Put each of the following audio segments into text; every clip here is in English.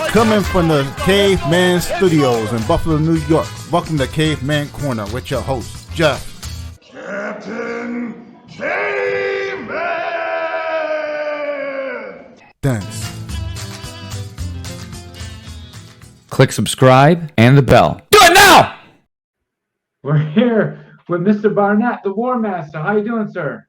Coming from the Caveman Studios in Buffalo, New York. Welcome to Caveman Corner with your host, Jeff. Captain Caveman! Thanks. Click subscribe and the bell. Do it now! We're here with Mr. Barnett, the War Master. How you doing, sir?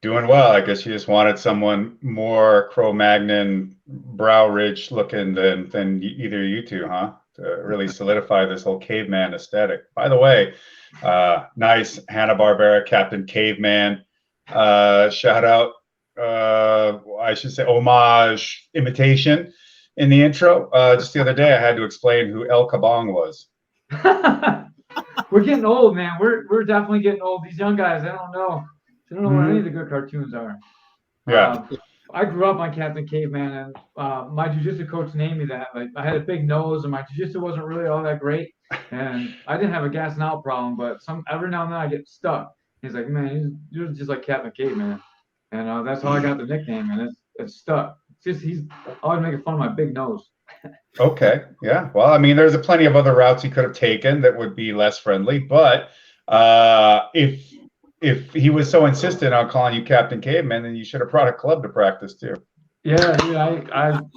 Doing well. I guess you just wanted someone more Cro-Magnon, brow ridge looking than either you two, huh? To really solidify this whole caveman aesthetic. By the way, nice Hanna-Barbera Captain Caveman. Shout out, I should say homage, imitation in the intro. Just the other day, I had to explain who El Kabong was. We're getting old, man. We're definitely getting old. These young guys, I don't know what any of the good cartoons are. Yeah. I grew up on Captain Caveman, and my jiu-jitsu coach named me that. Like, I had a big nose, and my jiu-jitsu wasn't really all that great, and I didn't have a gas and out problem, but every now and then I get stuck. He's like, man, you're just like Captain Caveman, and that's how I got the nickname, and it's stuck. It's just he's always making fun of my big nose. Okay. Yeah. Well, I mean, there's plenty of other routes he could have taken that would be less friendly, but if he was so insistent on calling you Captain Caveman, then you should have brought a club to practice too. Yeah,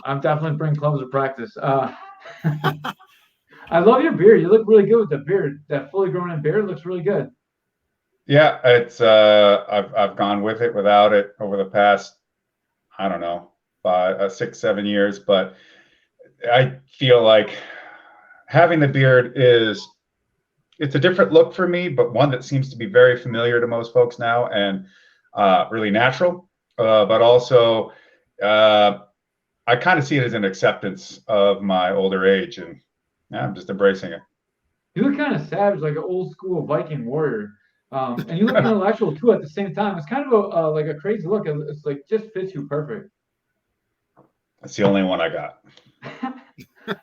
I'm definitely bringing clubs to practice. I love your beard. You look really good with the beard. That fully grown in beard looks really good. Yeah, it's I've gone with it without it over the past, I don't know, 6, 7 years, but I feel like having the beard it's a different look for me, but one that seems to be very familiar to most folks now and really natural. But also, I kind of see it as an acceptance of my older age, and yeah, I'm just embracing it. You look kind of savage, like an old school Viking warrior, and you look intellectual too at the same time. It's kind of like a crazy look. It's like just fits you perfect. That's the only one I got.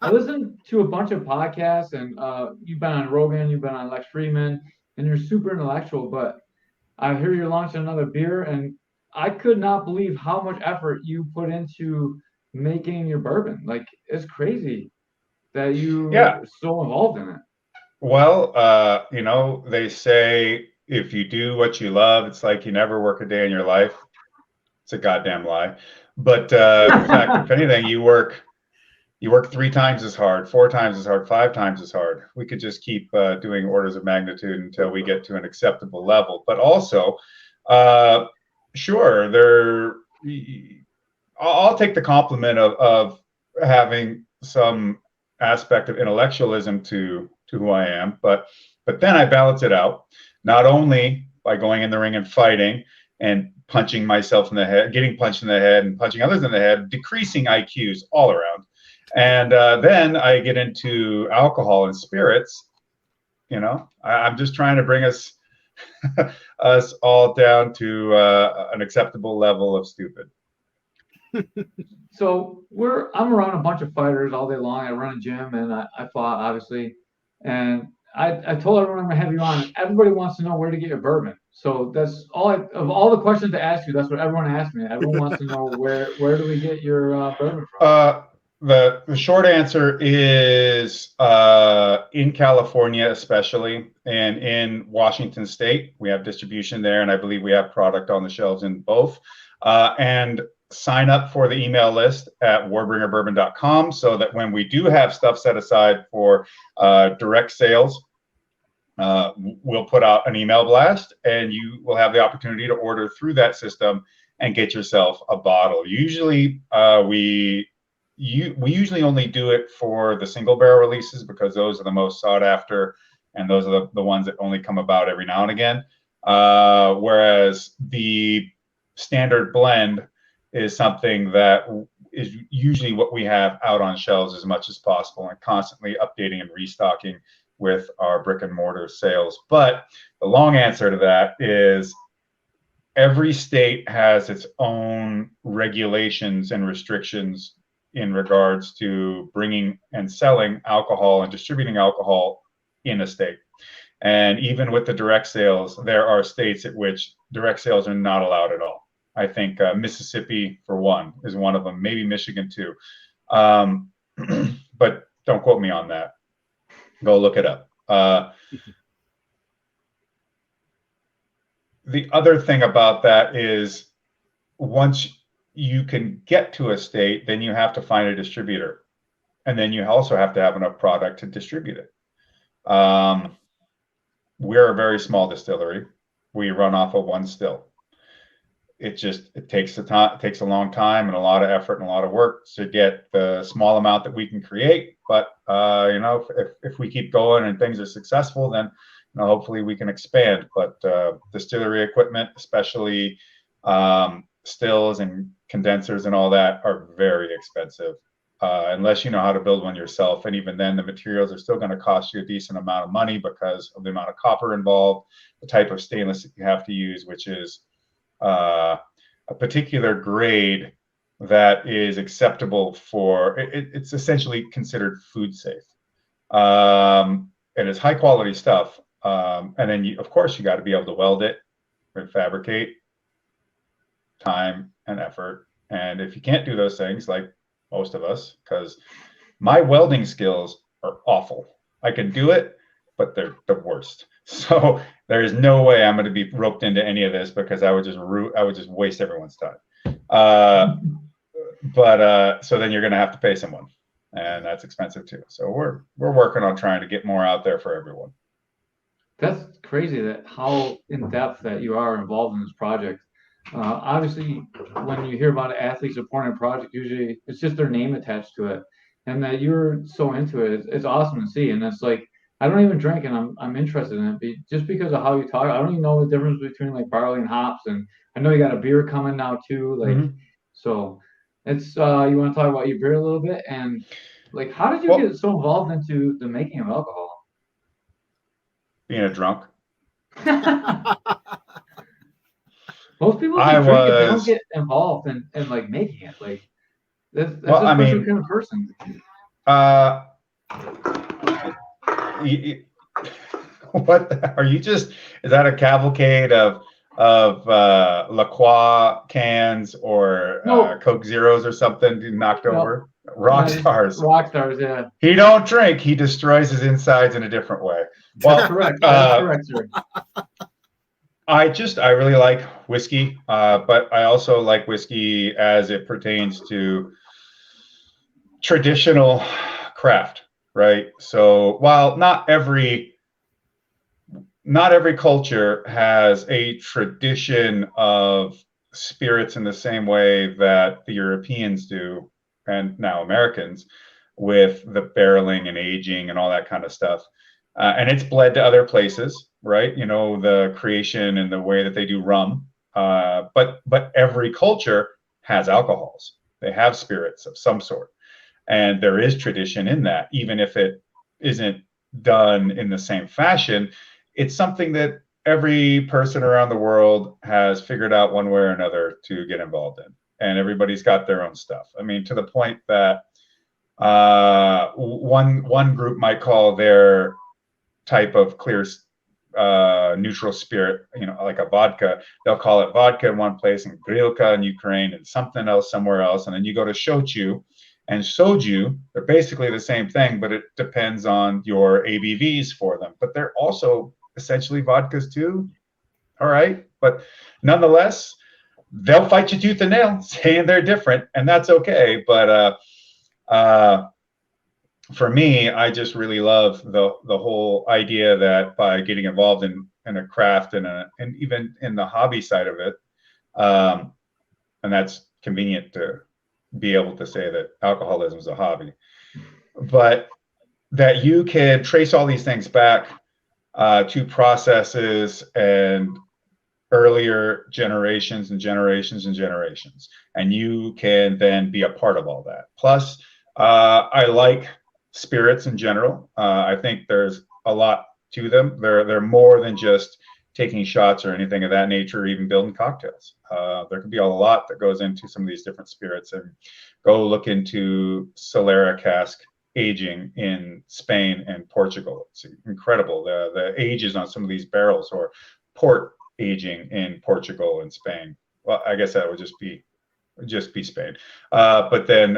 I listened to a bunch of podcasts, and you've been on Rogan, you've been on Lex Friedman, and you're super intellectual, but I hear you're launching another beer, and I could not believe how much effort you put into making your bourbon. Like, it's crazy that you're so involved in it. Well, they say if you do what you love, it's like you never work a day in your life. It's a goddamn lie. But in fact, if anything, you work 3 times as hard, 4 times as hard, 5 times as hard. We could just keep doing orders of magnitude until we get to an acceptable level. But also, sure, I'll take the compliment of having some aspect of intellectualism to who I am, but then I balance it out, not only by going in the ring and fighting and punching myself in the head, getting punched in the head and punching others in the head, decreasing IQs all around. And then I get into alcohol and spirits. I'm just trying to bring us all down to an acceptable level of stupid. So I'm around a bunch of fighters all day long. I run a gym, and I fought, obviously. And I told everyone I'm gonna have you on. Everybody wants to know where to get your bourbon. So that's of all the questions to ask you. That's what everyone asked me. Everyone wants to know where do we get your bourbon from? The short answer is in California, especially, and in Washington State. We have distribution there, and I believe we have product on the shelves in both. And sign up for the email list at warbringerbourbon.com so that when we do have stuff set aside for direct sales, we'll put out an email blast, and you will have the opportunity to order through that system and get yourself a bottle. Usually, we usually only do it for the single barrel releases because those are the most sought after, and those are the ones that only come about every now and again. Whereas the standard blend is something that is usually what we have out on shelves as much as possible, and constantly updating and restocking with our brick and mortar sales. But the long answer to that is every state has its own regulations and restrictions in regards to bringing and selling alcohol and distributing alcohol in a state. And even with the direct sales, there are states at which direct sales are not allowed at all. I think Mississippi, for one, is one of them, maybe Michigan too. but don't quote me on that. Go look it up. The other thing about that is once you can get to a state, then you have to find a distributor. And then you also have to have enough product to distribute it. We're a very small distillery. We run off of one still. It takes a long time and a lot of effort and a lot of work to get the small amount that we can create. But if we keep going and things are successful, then hopefully we can expand. But distillery equipment, especially stills and condensers and all that, are very expensive. Unless you know how to build one yourself. And even then, the materials are still going to cost you a decent amount of money because of the amount of copper involved, the type of stainless that you have to use, which is a particular grade that is acceptable for, it's essentially considered food safe. And it's high quality stuff. And then, of course, you got to be able to weld it and fabricate, time and effort. And if you can't do those things, like most of us, because my welding skills are awful. I can do it, but they're the worst. So there is no way I'm going to be roped into any of this because I would just waste everyone's time. So then you're going to have to pay someone, and that's expensive too. So we're working on trying to get more out there for everyone. That's crazy that how in depth that you are involved in this project. Obviously, when you hear about athletes supporting a project, usually it's just their name attached to it, and that you're so into it, it's awesome to see. And it's like, I don't even drink, and I'm interested in it just because of how you talk. I don't even know the difference between like barley and hops, and I know you got a beer coming now too. Like, so it's you want to talk about your beer a little bit, and like, how did you get so involved into the making of alcohol? Being a drunk. Most people just drink it; they don't get involved in like making it. Like that's a special kind of person. What are you is that a cavalcade of La Croix cans or Coke Zeros or something knocked over? Rock stars. Rock stars, yeah. He don't drink. He destroys his insides in a different way. Well, that's correct. That's correct, sir. I really like whiskey, but I also like whiskey as it pertains to traditional craft, right? So while not every culture has a tradition of spirits in the same way that the Europeans do, and now Americans, with the barreling and aging and all that kind of stuff. And it's bled to other places, right? The creation and the way that they do rum. But every culture has alcohols. They have spirits of some sort. And there is tradition in that, even if it isn't done in the same fashion. It's something that every person around the world has figured out one way or another to get involved in. And everybody's got their own stuff. I mean, to the point that one group might call their type of clear neutral spirit, like a vodka, they'll call it vodka in one place and grilka in Ukraine and something else somewhere else. And then you go to shochu and soju, they're basically the same thing, but it depends on your ABVs for them. But they're also essentially vodkas too. All right. But nonetheless, they'll fight you tooth and nail saying they're different, and that's okay. But for me, I just really love the whole idea that by getting involved in a craft and even in the hobby side of it, and that's convenient to be able to say that alcoholism is a hobby, but that you can trace all these things back to processes and earlier generations and generations and generations, and you can then be a part of all that. Plus, I like spirits in general. I think there's a lot to them. They're more than just taking shots or anything of that nature, or even building cocktails. There could be a lot that goes into some of these different spirits. And go look into Solera cask aging in Spain and Portugal. It's incredible. The ages on some of these barrels, or port aging in Portugal and Spain. Well, I guess that would just be just be Spain. But then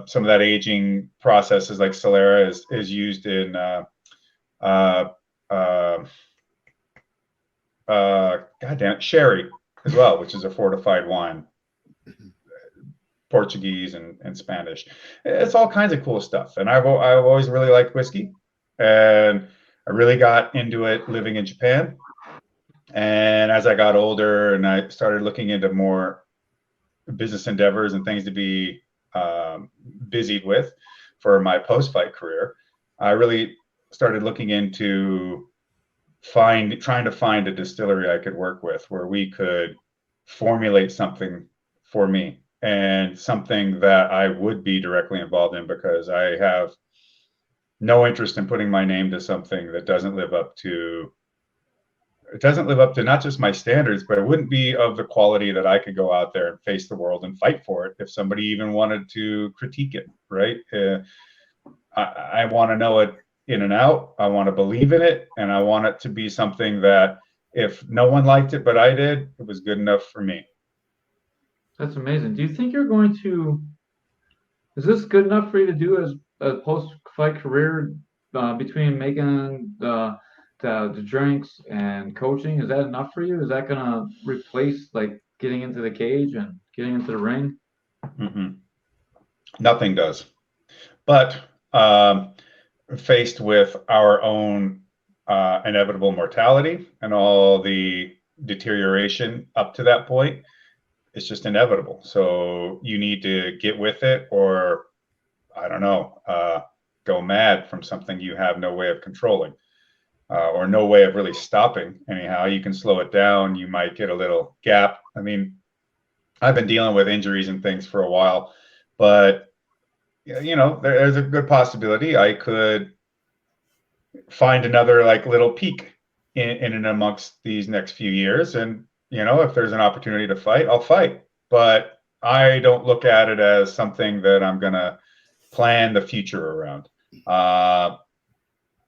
some of that aging processes like Solera is used in goddamn sherry as well, which is a fortified wine, Portuguese and Spanish. It's all kinds of cool stuff. And I've always really liked whiskey, and I really got into it living in Japan. And as I got older and I started looking into more business endeavors and things to be busied with for my post-fight career, I really started looking into trying to find a distillery I could work with where we could formulate something for me and something that I would be directly involved in, because I have no interest in putting my name to something that doesn't live up to not just my standards, but it wouldn't be of the quality that I could go out there and face the world and fight for it if somebody even wanted to critique it, right? I want to know it in and out. I want to believe in it, and I want it to be something that if no one liked it but I did, it was good enough for me. That's amazing. Do you think is this good enough for you to do as a post-fight career between making the drinks and coaching? Is that enough for you? Is that going to replace like getting into the cage and getting into the ring? Mm-hmm. Nothing does. But faced with our own inevitable mortality and all the deterioration up to that point, it's just inevitable. So you need to get with it, or I don't know, go mad from something you have no way of controlling. Or no way of really stopping. Anyhow, you can slow it down. You might get a little gap. I mean, I've been dealing with injuries and things for a while, but there's a good possibility I could find another like little peak in and amongst these next few years. And if there's an opportunity to fight, I'll fight. But I don't look at it as something that I'm gonna plan the future around.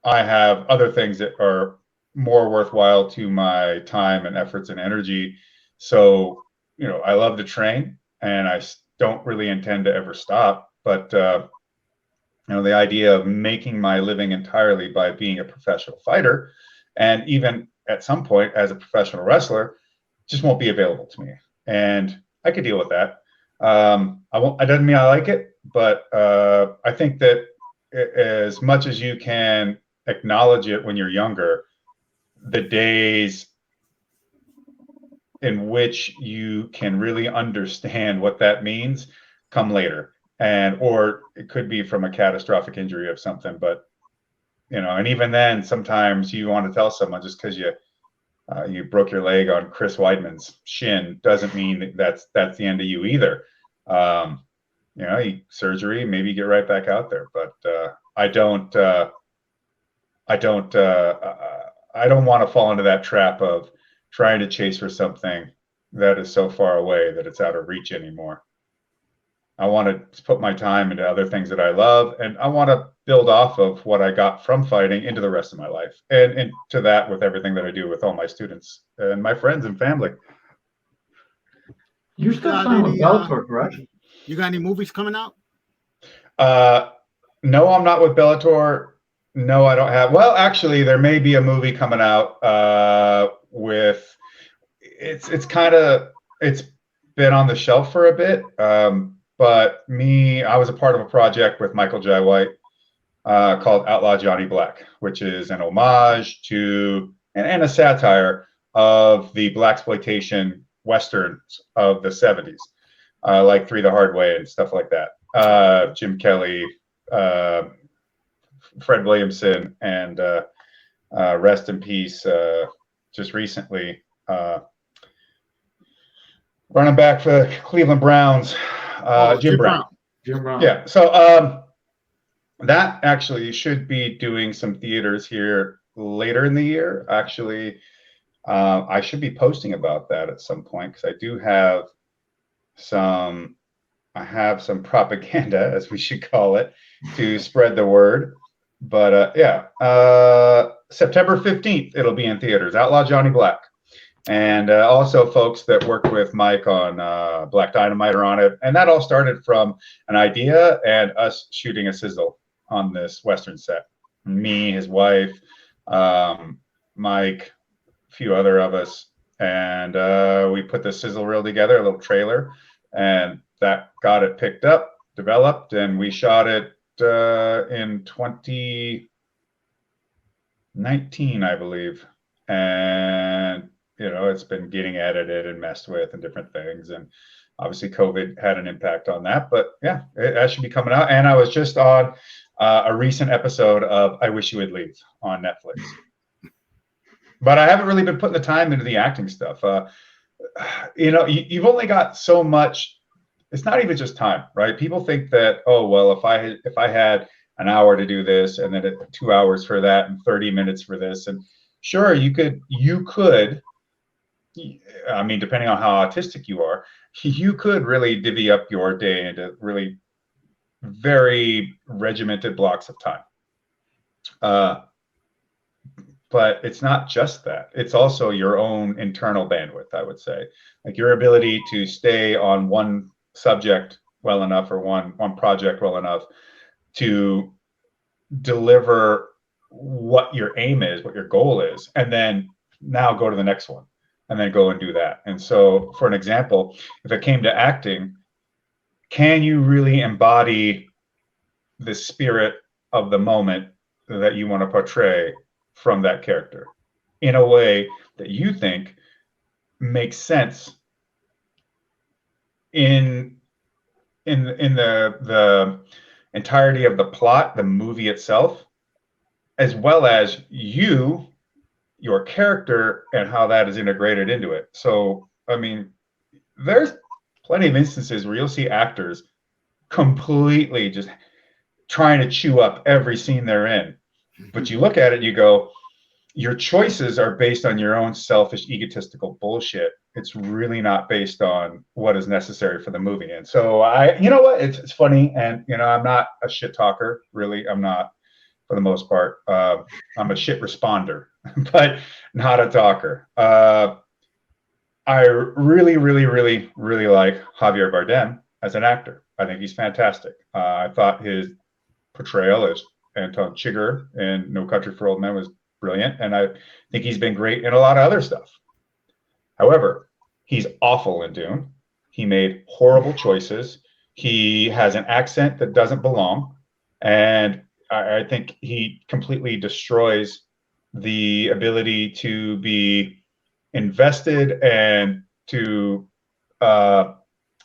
I have other things that are more worthwhile to my time and efforts and energy. So, I love to train, and I don't really intend to ever stop. But, the idea of making my living entirely by being a professional fighter, and even at some point as a professional wrestler, just won't be available to me. And I could deal with that. It doesn't mean I like it, but I think that as much as you can acknowledge it when you're younger, the days in which you can really understand what that means come later. Or it could be from a catastrophic injury of something, but and even then, sometimes you want to tell someone just because you broke your leg on Chris Weidman's shin doesn't mean that's the end of you either. Surgery, maybe get right back out there, but I don't want to fall into that trap of trying to chase for something that is so far away that it's out of reach anymore. I want to put my time into other things that I love, and I want to build off of what I got from fighting into the rest of my life, and into that with everything that I do with all my students and my friends and family. You're still signed with Bellator, correct? You got any movies coming out? No, I'm not with Bellator. No, I don't have. Well, actually, there may be a movie coming out with. It's been on the shelf for a bit. But I was a part of a project with Michael Jai White called Outlaw Johnny Black, which is an homage to and a satire of the blaxploitation westerns of the 70s, like Three the Hard Way and stuff like that. Jim Kelly, Fred Williamson, and rest in peace, just recently, running back for the Cleveland Browns, Jim Brown. Jim Brown. Yeah. So that actually should be doing some theaters here later in the year. Actually, I should be posting about that at some point, because I do have some propaganda, as we should call it, to spread the word. But September 15th, it'll be in theaters. Outlaw Johnny Black. And also folks that worked with Mike on Black Dynamite are on it. And that all started from an idea and us shooting a sizzle on this Western set. Me, his wife, Mike, a few other of us. And we put the sizzle reel together, a little trailer, and that got it picked up, developed, and we shot it in 2019, I believe. And it's been getting edited and messed with and different things. And obviously COVID had an impact on that, but yeah, that should be coming out. And I was just on a recent episode of I Wish You Would Leave on Netflix. But I haven't really been putting the time into the acting stuff. You've only got so much. It's not even just time, right? People think that, oh, well, if I had an hour to do this and then 2 hours for that and 30 minutes for this, and sure, you could, I mean, depending on how autistic you are, you could really divvy up your day into really very regimented blocks of time. But it's not just that. It's also your own internal bandwidth, I would say. Like your ability to stay on one subject well enough or one project well enough to deliver what your aim is, what your goal is, and then now go to the next one and then go and do that. And so for an example, if it came to acting, can you really embody the spirit of the moment that you want to portray from that character in a way that you think makes sense in the entirety of the plot, the movie itself, as well as your character and how that is integrated into it. So, I mean, there's plenty of instances where you'll see actors completely just trying to chew up every scene they're in. But you look at it, you go, your choices are based on your own selfish, egotistical bullshit. It's really not based on what is necessary for the movie. And so it's funny. And, I'm not a shit talker, really. I'm not, for the most part. I'm a shit responder, but not a talker. I really, really, really, really like Javier Bardem as an actor. I think he's fantastic. I thought his portrayal as Anton Chigurh in No Country for Old Men was brilliant, and I think he's been great in a lot of other stuff. However, he's awful in Dune. He made horrible choices. He has an accent that doesn't belong, and I think he completely destroys the ability to be invested and to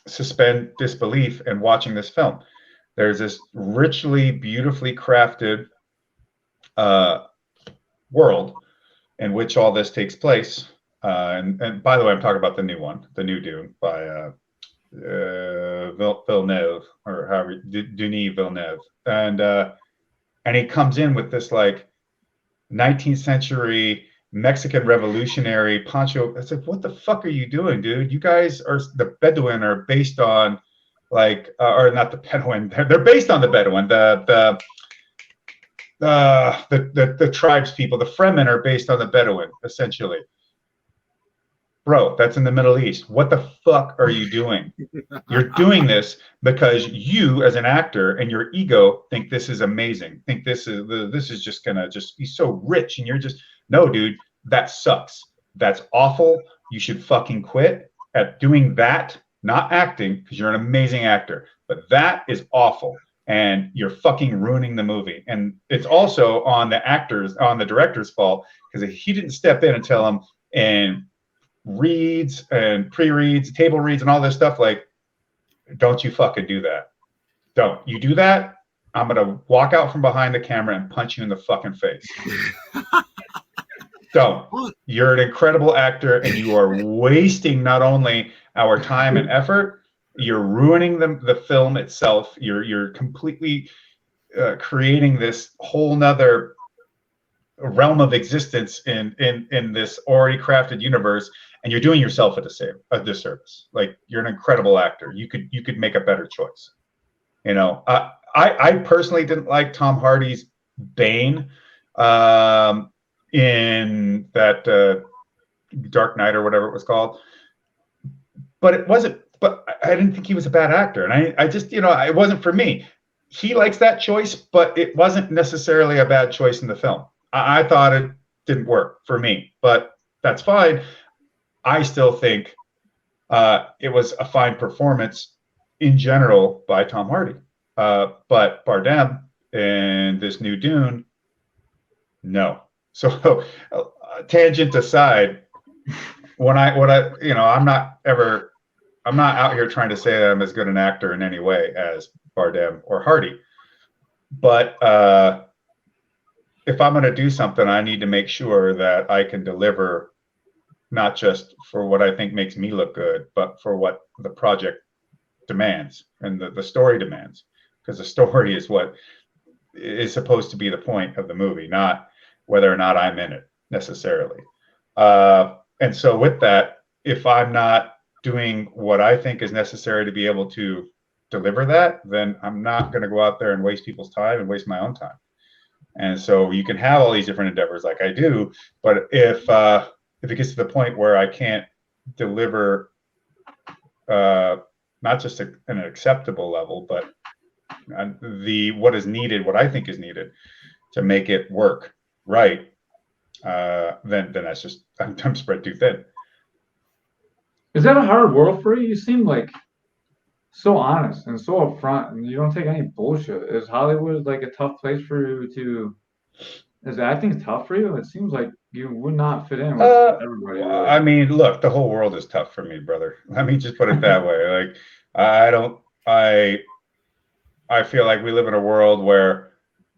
suspend disbelief in watching this film. There's this richly, beautifully crafted world in which all this takes place. And by the way, I'm talking about the new one, the new Dune by Villeneuve, or however, Denis Villeneuve. And he comes in with this like 19th century Mexican revolutionary poncho. I said, what the fuck are you doing, dude? You guys are, the Bedouin are based on like, or not the Bedouin, they're based on the Bedouin, the tribes people, the Fremen are based on the Bedouin, essentially. Bro, that's in the Middle East. What the fuck are you doing? You're doing this because you, as an actor, and your ego think this is amazing. Think this is just gonna just be so rich, and you're just, no, dude, that sucks. That's awful. You should fucking quit at doing that, not acting, because you're an amazing actor. But that is awful, and you're fucking ruining the movie. And it's also on the actors, on the director's fault, because he didn't step in and tell him and reads and pre-reads, table reads, and all this stuff. Like, don't you fucking do that. Don't. You do that, I'm gonna walk out from behind the camera and punch you in the fucking face. Don't. You're an incredible actor, and you are wasting not only our time and effort, you're ruining the film itself. You're completely creating this whole nother realm of existence in this already crafted universe, and you're doing yourself a disservice. Like, you're an incredible actor. You could make a better choice. I personally didn't like Tom Hardy's Bane in that Dark Knight or whatever it was called. But it wasn't. But I didn't think he was a bad actor, and I just, it wasn't for me. He likes that choice, but it wasn't necessarily a bad choice in the film. I thought it didn't work for me, but that's fine. I still think it was a fine performance in general by Tom Hardy. But Bardem in this new Dune, no. So tangent aside, I'm not out here trying to say that I'm as good an actor in any way as Bardem or Hardy. But if I'm going to do something, I need to make sure that I can deliver, not just for what I think makes me look good, but for what the project demands and the story demands. Because the story is what is supposed to be the point of the movie, not whether or not I'm in it necessarily. And so with that, if I'm not doing what I think is necessary to be able to deliver that, then I'm not going to go out there and waste people's time and waste my own time. And so you can have all these different endeavors like I do, but if it gets to the point where I can't deliver not just an acceptable level, but what is needed, what I think is needed to make it work right, then that's just, I'm spread too thin. Is that a hard world for you? You seem like so honest and so upfront, and you don't take any bullshit. Is Hollywood like a tough place for you to? Is acting tough for you? It seems like you would not fit in with everybody. Really. I mean, look, the whole world is tough for me, brother. Let me just put it that way. Like, I feel like we live in a world where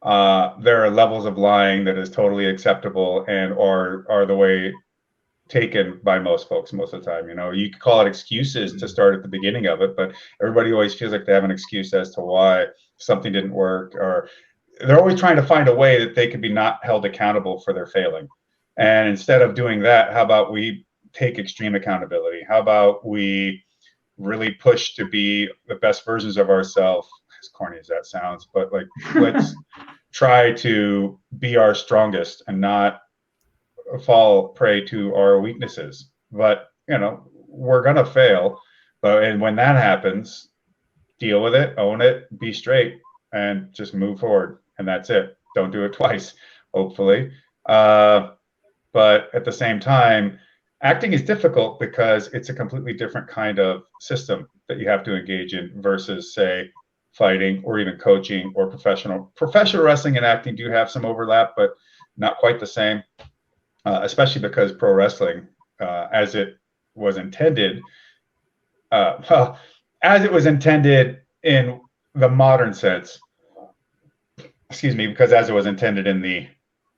there are levels of lying that is totally acceptable and are the way taken by most folks most of the time. You could call it excuses to start at the beginning of it, but everybody always feels like they have an excuse as to why something didn't work, or they're always trying to find a way that they could be not held accountable for their failing. And instead of doing that, how about we take extreme accountability? How about we really push to be the best versions of ourselves, as corny as that sounds, but like, let's try to be our strongest and not fall prey to our weaknesses. But we're gonna fail, and when that happens, deal with it, own it, be straight, and just move forward. And that's it. Don't do it twice, hopefully. But at the same time, acting is difficult because it's a completely different kind of system that you have to engage in versus, say, fighting or even coaching or professional wrestling and acting do have some overlap, but not quite the same. Especially because pro wrestling, as it was intended in the modern sense, because as it was intended in the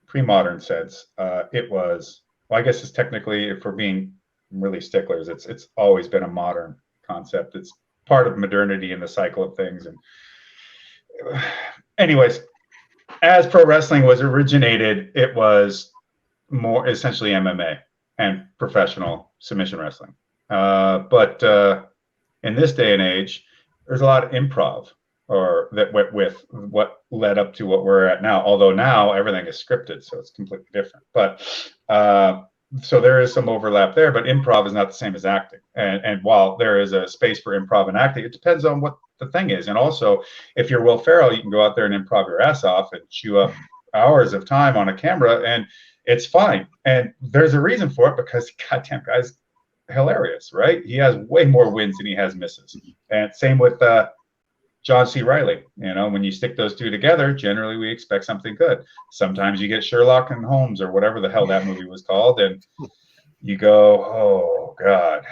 pre-modern sense, it was, well, I guess it's technically, if we're being really sticklers, it's always been a modern concept. It's part of modernity in the cycle of things. And anyways, as pro wrestling was originated, it was more essentially MMA and professional submission wrestling. But in this day and age, there's a lot of improv, or that went with what led up to what we're at now. Although now everything is scripted, so it's completely different. But so there is some overlap there, but improv is not the same as acting. And while there is a space for improv and acting, it depends on what the thing is. And also, if you're Will Ferrell, you can go out there and improv your ass off and chew up hours of time on a camera, and it's fine. And there's a reason for it, because goddamn guy's hilarious, right? He has way more wins than he has misses. And same with John C. Reilly. When you stick those two together, generally we expect something good. Sometimes you get Sherlock and Holmes or whatever the hell that movie was called, and you go, oh God,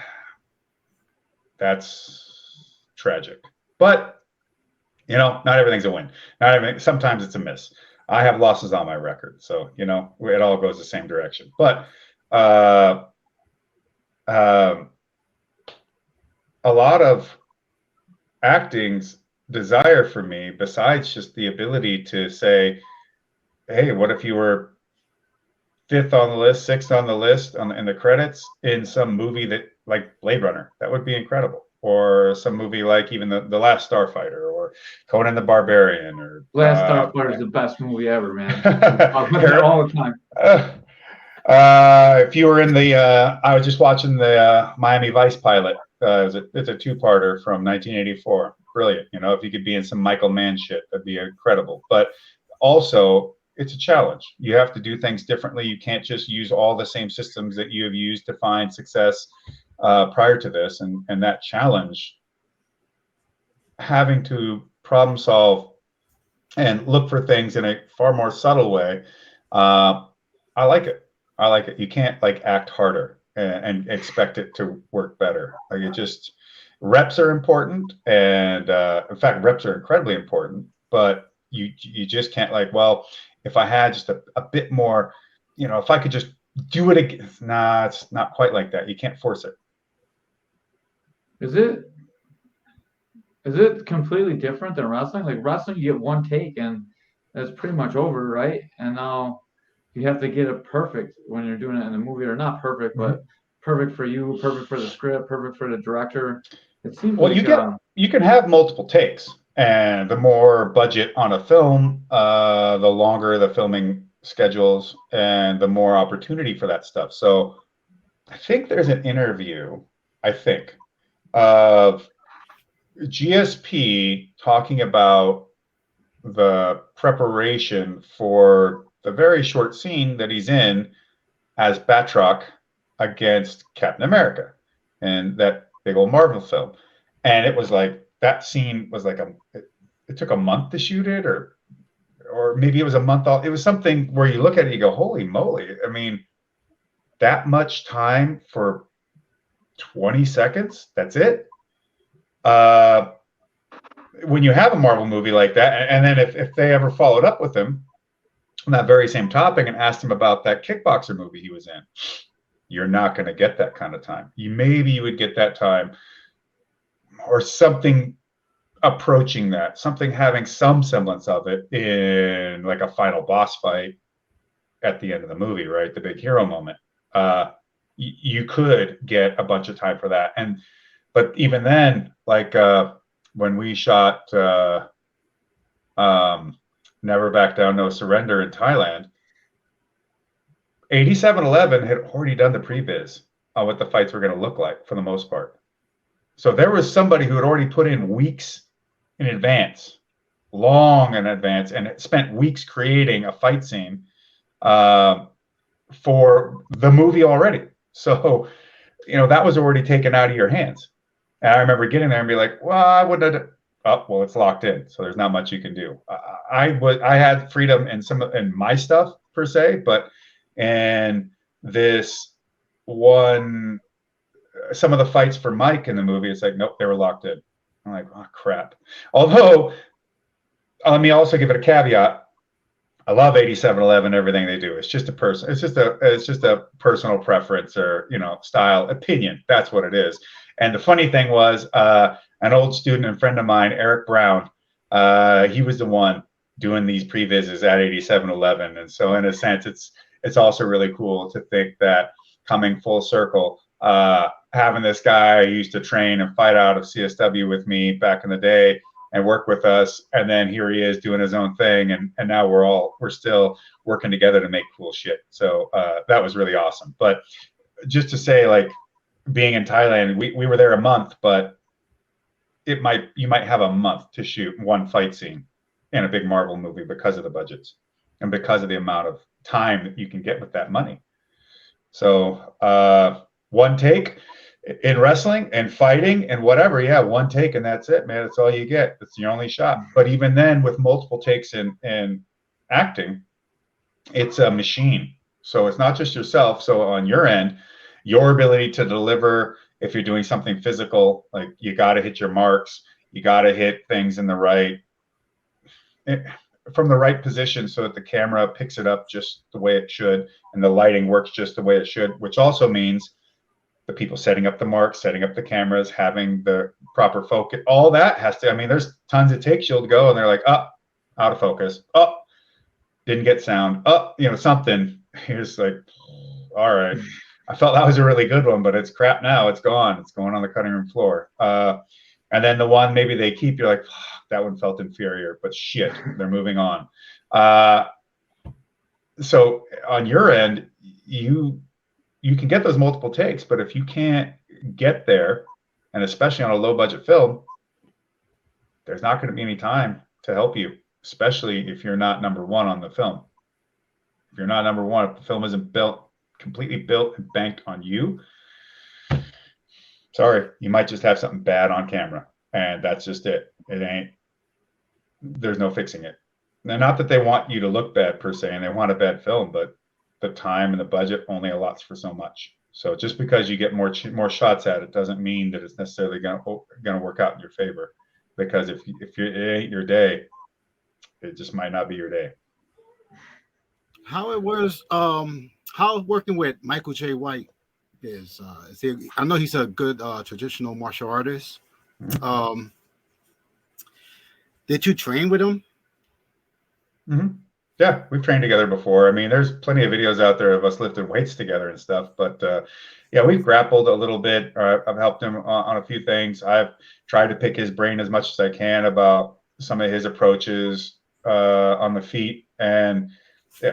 that's tragic. But not everything's a win. Sometimes it's a miss. I have losses on my record, so it all goes the same direction. But a lot of acting's desire for me, besides just the ability to say, hey, what if you were 5th on the list, 6th on the list in the credits in some movie that, like Blade Runner? That would be incredible. Or some movie like even the Last Starfighter, or Conan the Barbarian, or Last Starfighter is the best movie ever, man. I talk about it all the time. If you were in the, I was just watching the Miami Vice pilot. It's a two-parter from 1984. Brilliant. You know, if you could be in some Michael Mann shit, that'd be incredible. But also, it's a challenge. You have to do things differently. You can't just use all the same systems that you have used to find success prior to this. And that challenge, having to problem solve and look for things in a far more subtle way, I like it. I like it. You can't like act harder and expect it to work better. Like it just, reps are important, and in fact, reps are incredibly important. But you just can't like, well, if I had just a bit more, you know, if I could just do it again. Nah, it's not quite like that. You can't force it. Is it completely different than wrestling? Like wrestling, you get one take and that's pretty much over, right? And now you have to get it perfect when you're doing it in a movie, or not perfect, but perfect for you, perfect for the script, perfect for the director. It seems Well, like you can have multiple takes, and the more budget on a film, the longer the filming schedules, and the more opportunity for that stuff. So I think there's an interview, I think, of GSP talking about the preparation for the very short scene that he's in as Batroc against Captain America and that big old Marvel film. And it was like, that scene was like it took a month to shoot it, or maybe it was a month off. It was something where you look at it, you go, holy moly. I mean, that much time for 20 seconds, that's it. When you have a Marvel movie like that, and then if they ever followed up with him on that very same topic and asked him about that kickboxer movie he was in, you're not going to get that kind of time. Maybe you would get that time or something approaching that, something having some semblance of it in like a final boss fight at the end of the movie, right? The big hero moment. You could get a bunch of time for that. But even then, like when we shot Never Back Down, No Surrender in Thailand, 8711 had already done the previs on what the fights were going to look like for the most part. So there was somebody who had already put in weeks in advance, long in advance, and it spent weeks creating a fight scene for the movie already. So, you know, that was already taken out of your hands. And I remember getting there and be like, well, I wouldn't have. Oh, well, it's locked in, so there's not much you can do. I had freedom in my stuff per se, but in this one, some of the fights for Mike in the movie, it's like, nope, they were locked in. I'm like, oh crap. Although, let me also give it a caveat. I love 8711, everything they do. It's just a personal preference, or, you know, style, opinion. That's what it is. And the funny thing was, an old student and friend of mine, Eric Brown, he was the one doing these previses at 8711. And so in a sense, it's also really cool to think that coming full circle, having this guy who used to train and fight out of CSW with me back in the day and work with us, and then here he is doing his own thing, and now we're still working together to make cool shit. So that was really awesome. But just to say, like, being in Thailand, we were there a month, but you might have a month to shoot one fight scene in a big Marvel movie because of the budgets and because of the amount of time that you can get with that money. So one take in wrestling and fighting and whatever, yeah, one take and that's it, man. That's all you get. It's your only shot. But even then, with multiple takes in acting, it's a machine. So it's not just yourself. So on your end, your ability to deliver, if you're doing something physical, like you got to hit your marks, you got to hit things in the from the right position so that the camera picks it up just the way it should and the lighting works just the way it should, which also means the people setting up the marks, setting up the cameras, having the proper focus, all that has to, I mean, there's tons of takes you'll go and they're like, oh, out of focus. Oh, didn't get sound. Oh, you know, something. You're just like, all right. I felt that was a really good one, but it's crap now. It's gone. It's going on the cutting room floor. And then the one maybe they keep, you're like, that one felt inferior, but shit, they're moving on. So on your end, you can get those multiple takes, but if you can't get there, and especially on a low budget film, there's not going to be any time to help you, especially if you're not number one on the film. If you're not number one, if the film isn't completely built and banked on you, sorry, you might just have something bad on camera, and that's just it. There's no fixing it. Now, not that they want you to look bad per se, and they want a bad film, but the time and the budget only allots for so much. So just because you get more shots at it doesn't mean that it's necessarily going to work out in your favor. Because if it ain't your day, it just might not be your day. How it was, how working with Michael J. White is he, I know he's a good traditional martial artist. Mm-hmm. Did you train with him? Mm-hmm. Yeah, we've trained together before. I mean, there's plenty of videos out there of us lifting weights together and stuff. But yeah, we've grappled a little bit. I've helped him on a few things. I've tried to pick his brain as much as I can about some of his approaches on the feet. And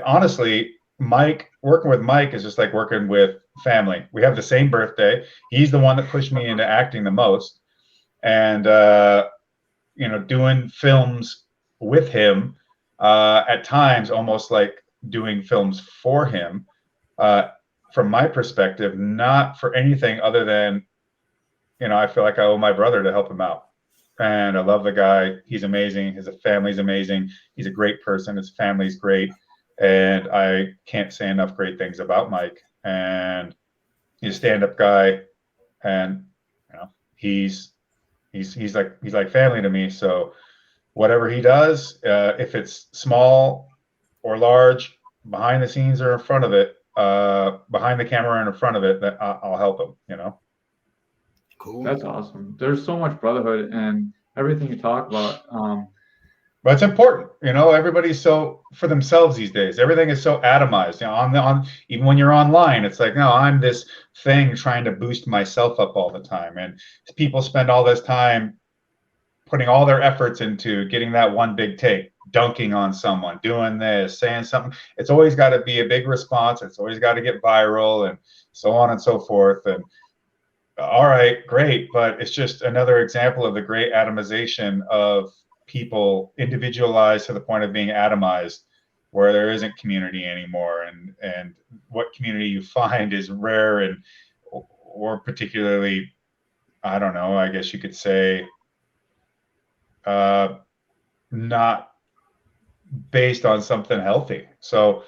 honestly, working with Mike is just like working with family. We have the same birthday. He's the one that pushed me into acting the most. And, doing films with him, at times almost like doing films for him, from my perspective, not for anything other than, I feel like I owe my brother to help him out. And I love the guy. He's amazing. His family's amazing. He's a great person. His family's great. And I can't say enough great things about Mike. And he's a stand-up guy. And, he's like family to me. So whatever he does, if it's small or large, behind the scenes or in front of it, behind the camera and in front of it, that I'll help him, Cool. That's awesome. There's so much brotherhood and everything you talk about. But it's important, everybody's so for themselves these days. Everything is so atomized, even when you're online, it's like, no, I'm this thing trying to boost myself up all the time. And people spend all this time putting all their efforts into getting that one big take, dunking on someone, doing this, saying something. It's always got to be a big response. It's always got to get viral and so on and so forth. And all right, great. But it's just another example of the great atomization of people, individualized to the point of being atomized, where there isn't community anymore. And what community you find is rare and or particularly, I don't know, I guess you could say, not based on something healthy. So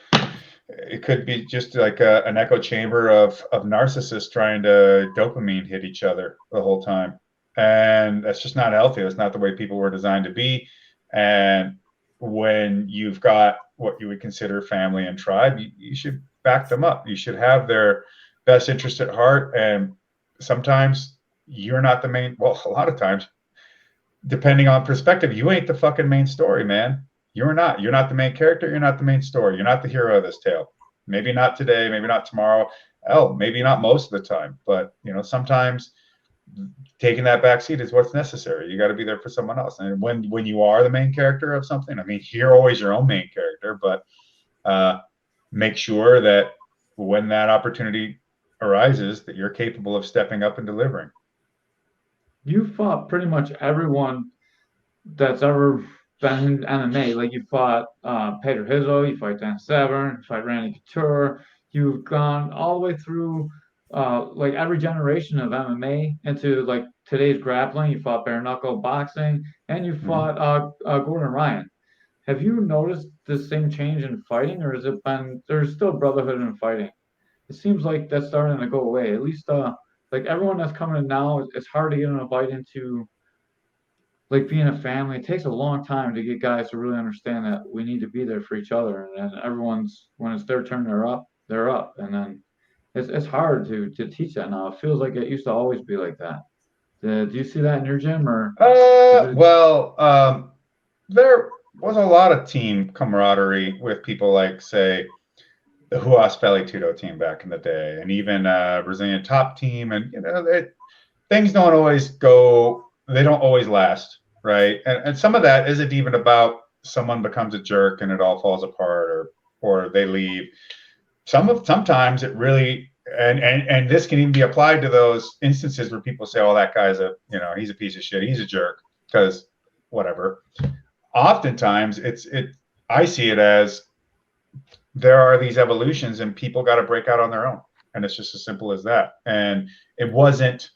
it could be just like an echo chamber of narcissists trying to dopamine hit each other the whole time. And that's just not healthy. That's not the way people were designed to be. And when you've got what you would consider family and tribe, you should back them up. You should have their best interest at heart. And sometimes you're not the main, well, a lot of times, depending on perspective, you ain't the fucking main story, man. You're not the main character. You're not the main story. You're not the hero of this tale. Maybe not today, maybe not tomorrow. Hell, maybe not most of the time. But, sometimes taking that back seat is what's necessary. You got to be there for someone else. And when you are the main character of something, I mean, you're always your own main character, but make sure that when that opportunity arises, that you're capable of stepping up and delivering. You fought pretty much everyone that's ever been in MMA. Like you fought Pedro Hizzo, you fight Dan Severn, you fight Randy Couture. You've gone all the way through like every generation of MMA into like today's grappling. You fought bare knuckle boxing, and you fought Gordon Ryan. Have you noticed the same change in fighting, or has it been there's still brotherhood in fighting? It seems like that's starting to go away. At least like everyone that's coming in now, it's hard to get them to bite into like being a family. It takes a long time to get guys to really understand that we need to be there for each other, and everyone's when it's their turn, they're up, and then it's hard to teach that now. It feels like it used to always be like that. Do you see that in your gym or? There was a lot of team camaraderie with people like, say, the Huas Valley Tudo team back in the day, and even Brazilian Top Team, and things don't always go. They don't always last, right? And some of that isn't even about someone becomes a jerk and it all falls apart, or or they leave. Sometimes it really, and this can even be applied to those instances where people say, oh, that guy's he's a piece of shit, he's a jerk, because whatever. Oftentimes I see it as there are these evolutions and people got to break out on their own. And it's just as simple as that. And it wasn't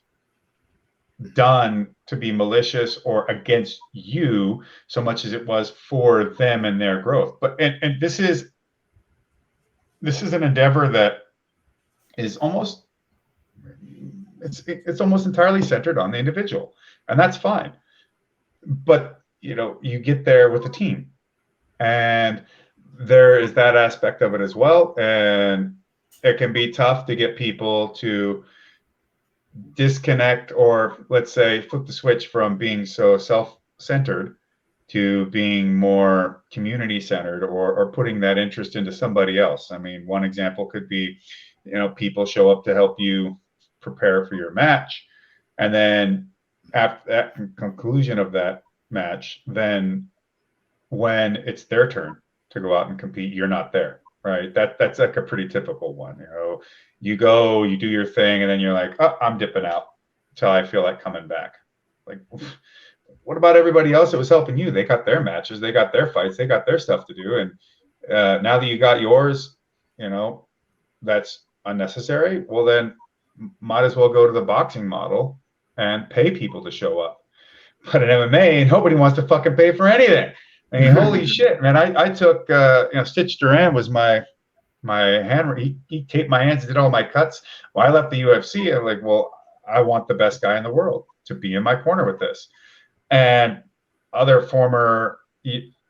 done to be malicious or against you so much as it was for them and their growth. But and this is an endeavor that is almost it's almost entirely centered on the individual, and that's fine. But you get there with a team, and there is that aspect of it as well. And it can be tough to get people to disconnect, or let's say flip the switch from being so self-centered to being more community-centered, or putting that interest into somebody else. I mean, one example could be, people show up to help you prepare for your match, and then after that conclusion of that match, then when it's their turn to go out and compete, you're not there, right? That's like a pretty typical one. You go, you do your thing, and then you're like, oh, I'm dipping out until I feel like coming back. Like, what about everybody else that was helping you? They got their matches, they got their fights, they got their stuff to do. And now that you got yours, that's unnecessary. Well, then might as well go to the boxing model and pay people to show up. But in MMA, nobody wants to fucking pay for anything. I mean, holy shit, man. I took, Stitch Duran was my hand. He taped my hands, did all my cuts. Well, I left the UFC. I'm like, well, I want the best guy in the world to be in my corner with this. And other former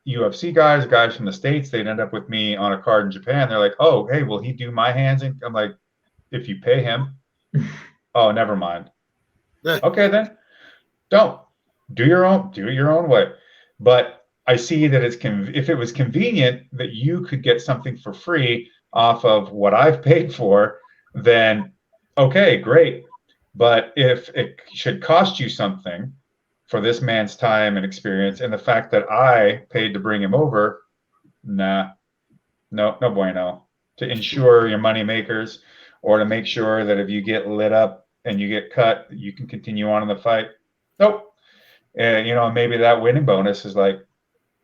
UFC guys from the States, they'd end up with me on a card in Japan. They're like, oh, hey, will he do my hands? And I'm like, if you pay him. Oh, never mind. Okay, then don't. Do your own way. But I see that if it was convenient that you could get something for free off of what I've paid for, then okay, great. But if it should cost you something for this man's time and experience, and the fact that I paid to bring him over, nah, no bueno. To ensure your money makers, or to make sure that if you get lit up and you get cut, you can continue on in the fight. Nope. And maybe that winning bonus is like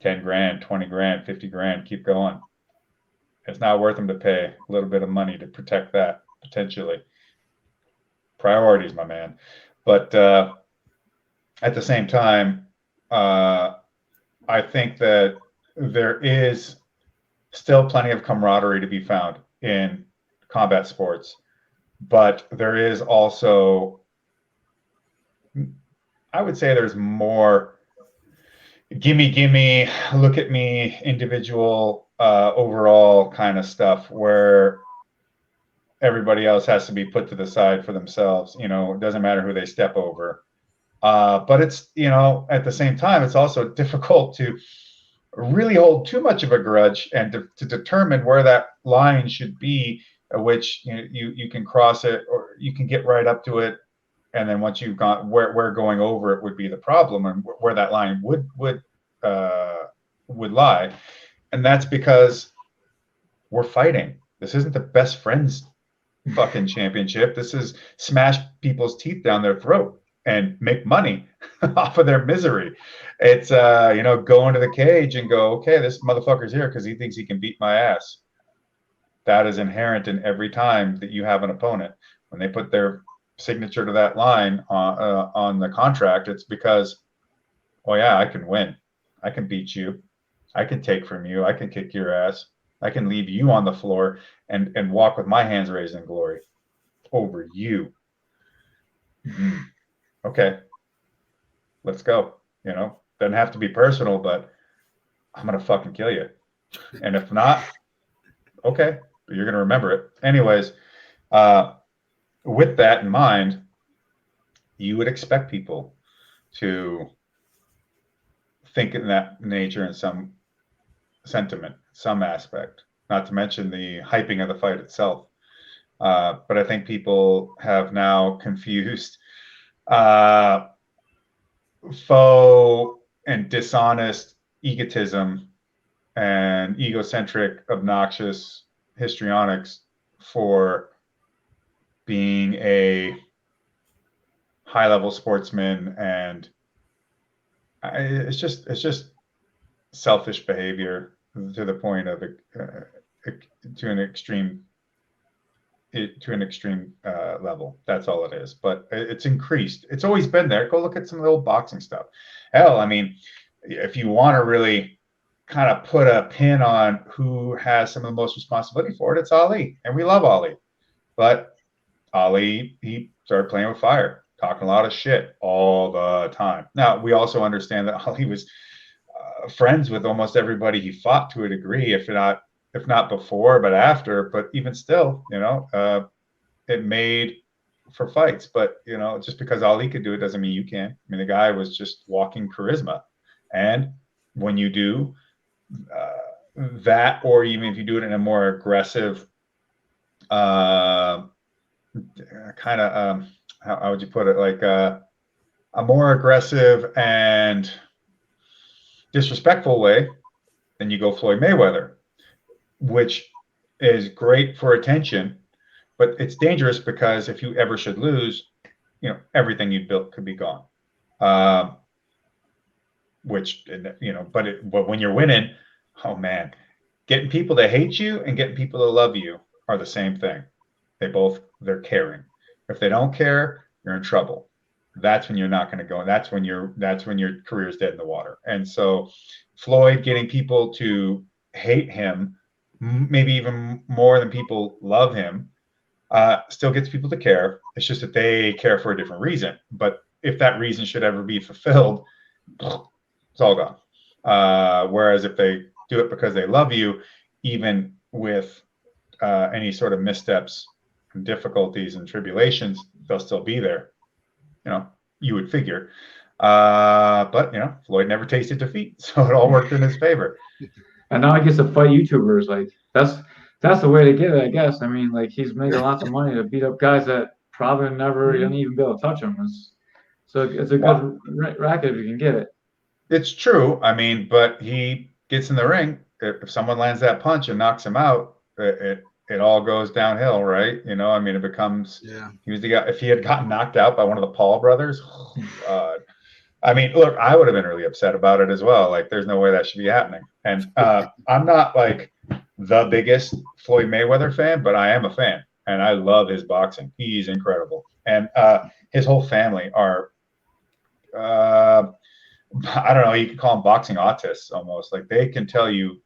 10 grand, 20 grand, 50 grand, keep going. It's not worth them to pay a little bit of money to protect that, potentially. Priorities, my man. But at the same time, I think that there is still plenty of camaraderie to be found in combat sports, but there is also, I would say there's more gimme, look at me, individual, overall kind of stuff, where everybody else has to be put to the side for themselves. It doesn't matter who they step over. But it's, at the same time, it's also difficult to really hold too much of a grudge, and to determine where that line should be, which you can cross it, or you can get right up to it. And then once you've gone, where going over it would be the problem, and where that line would lie. And that's because we're fighting. This isn't the best friends fucking championship. This is smash people's teeth down their throat and make money off of their misery. It's go into the cage and go, okay, this motherfucker's here because he thinks he can beat my ass. That is inherent in every time that you have an opponent. When they put their signature to that line on the contract, it's because, oh yeah, I can win, I can beat you, I can take from you, I can kick your ass, I can leave you on the floor and walk with my hands raised in glory over you. Okay, let's go. Doesn't have to be personal, but I'm gonna fucking kill you. And if not, okay, but you're gonna remember it anyways. With that in mind, you would expect people to think in that nature, in some sentiment, some aspect, not to mention the hyping of the fight itself. But I think people have now confused faux and dishonest egotism and egocentric, obnoxious histrionics for being a high-level sportsman, and it's just selfish behavior to the point of to an extreme level. That's all it is. But it's increased. It's always been there. Go look at some of the old boxing stuff. Hell, I mean, if you want to really kind of put a pin on who has some of the most responsibility for it, it's Ali, and we love Ali. But Ali, he started playing with fire, talking a lot of shit all the time. Now, we also understand that Ali was friends with almost everybody he fought to a degree, if not before, but after. But even still, it made for fights. But just because Ali could do it doesn't mean you can. I mean, the guy was just walking charisma, and when you do that, or even if you do it in a more aggressive kind of how would you put it, like a more aggressive and disrespectful way, then you go Floyd Mayweather, which is great for attention, but it's dangerous because if you ever should lose, everything you built could be gone. But when you're winning, oh man, getting people to hate you and getting people to love you are the same thing. They're caring. If they don't care, you're in trouble. That's when you're not going to go. And that's when your career is dead in the water. And so Floyd getting people to hate him, maybe even more than people love him, still gets people to care. It's just that they care for a different reason. But if that reason should ever be fulfilled, it's all gone. Whereas if they do it because they love you, even with any sort of missteps and difficulties and tribulations, they'll still be there. You would figure. But Floyd never tasted defeat, so it all worked in his favor. And now he gets to fight YouTubers. Like that's the way to get it, I guess. I mean, like, he's making lots of money to beat up guys that probably never didn't even be able to touch him. So it's a good racket if you can get it. It's true. I mean, but he gets in the ring. If someone lands that punch and knocks him out, it all goes downhill, right? I mean, it becomes. Yeah. He was the guy. If he had gotten knocked out by one of the Paul brothers, I mean, look, I would have been really upset about it as well. Like, there's no way that should be happening. And I'm not like the biggest Floyd Mayweather fan, but I am a fan, and I love his boxing. He's incredible, and his whole family are. I don't know, you could call them boxing autists almost. Like, they can tell you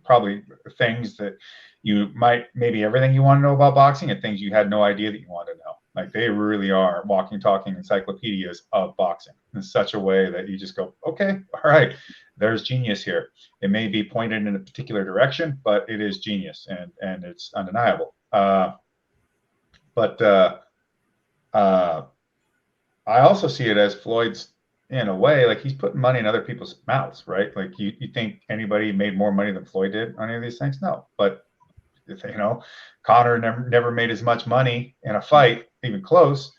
probably things that you maybe everything you want to know about boxing, and things you had no idea that you wanted to know. Like, they really are walking, talking encyclopedias of boxing in such a way that you just go, okay, all right, there's genius here. It may be pointed in a particular direction, but it is genius, and it's undeniable. But I also see it as Floyd's, in a way, like, he's putting money in other people's mouths, right? Like, you think anybody made more money than Floyd did on any of these things? No. But Conor never made as much money in a fight, even close,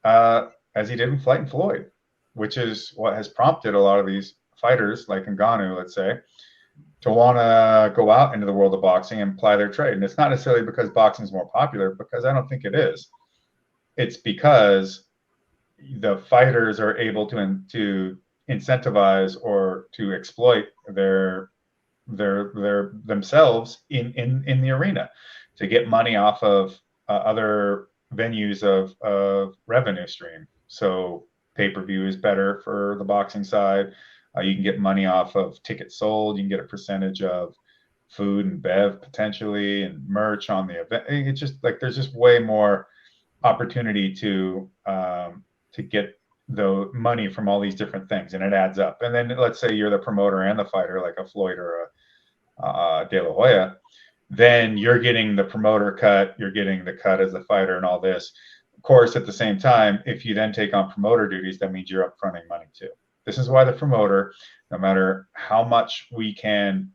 as he did in fighting Floyd, which is what has prompted a lot of these fighters, like Ngannou, let's say, to want to go out into the world of boxing and ply their trade. And it's not necessarily because boxing is more popular, because I don't think it is. It's because the fighters are able to incentivize or to exploit their themselves in the arena to get money off of other venues of revenue stream. So pay-per-view is better for the boxing side. You can get money off of tickets sold. You can get a percentage of food and bev potentially, and merch on the event. It's just like, there's just way more opportunity to get the money from all these different things, and it adds up. And then let's say you're the promoter and the fighter, like a Floyd or a De La Hoya, then you're getting the promoter cut, you're getting the cut as the fighter and all this. Of course, at the same time, if you then take on promoter duties, that means you're upfronting money too. This is why the promoter, no matter how much we can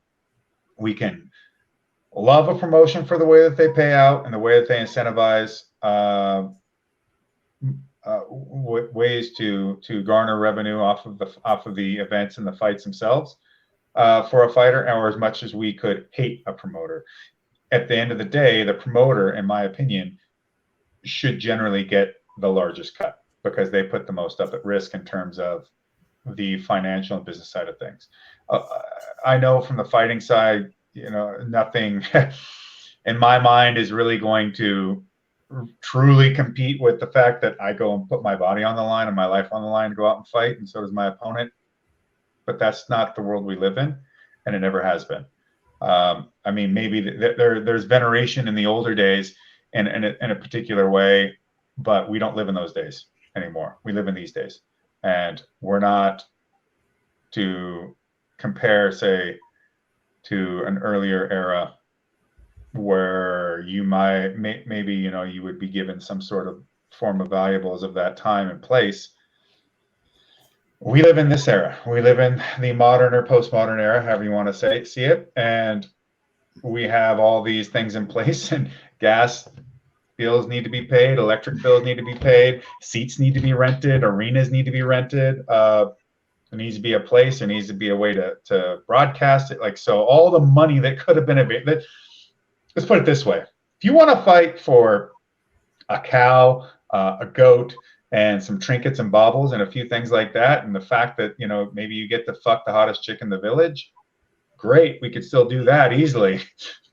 love a promotion for the way that they pay out and the way that they incentivize ways to garner revenue off of the events and the fights themselves. for a fighter, or as much as we could hate a promoter. At the end of the day, the promoter, in my opinion, should generally get the largest cut because they put the most up at risk in terms of the financial and business side of things. I know from the fighting side, nothing in my mind is really going to truly compete with the fact that I go and put my body on the line and my life on the line to go out and fight, and so does my opponent. But that's not the world we live in, and it never has been. I mean, maybe there's veneration in the older days in a particular way, but we don't live in those days anymore. We live in these days, and we're not to compare, say, to an earlier era where you might maybe you would be given some sort of form of valuables of that time and place. We live in this era. We live in the modern or postmodern era, however you want to see it, and we have all these things in place, and gas bills need to be paid, electric bills need to be paid, seats need to be rented, arenas need to be rented. There needs to be a place, there needs to be a way to broadcast it. Like, so all the money that could have been available. Let's put it this way: if you want to fight for a cow, a goat, and some trinkets and baubles and a few things like that, and the fact that maybe you get to fuck the hottest chick in the village, great, we could still do that easily.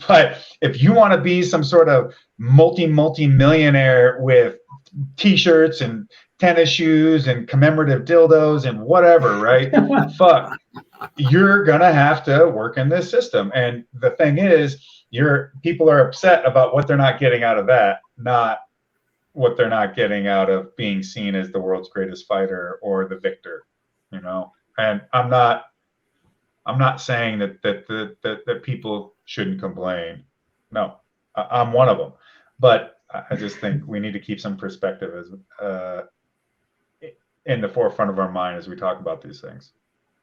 But if you want to be some sort of multi-millionaire with t-shirts and tennis shoes and commemorative dildos and whatever, right? Fuck, you're gonna have to work in this system. And the thing is, people are upset about what they're not getting out of that, not what they're not getting out of being seen as the world's greatest fighter or the victor, And I'm not saying that people shouldn't complain. No, I'm one of them. But I just think we need to keep some perspective as in the forefront of our mind as we talk about these things.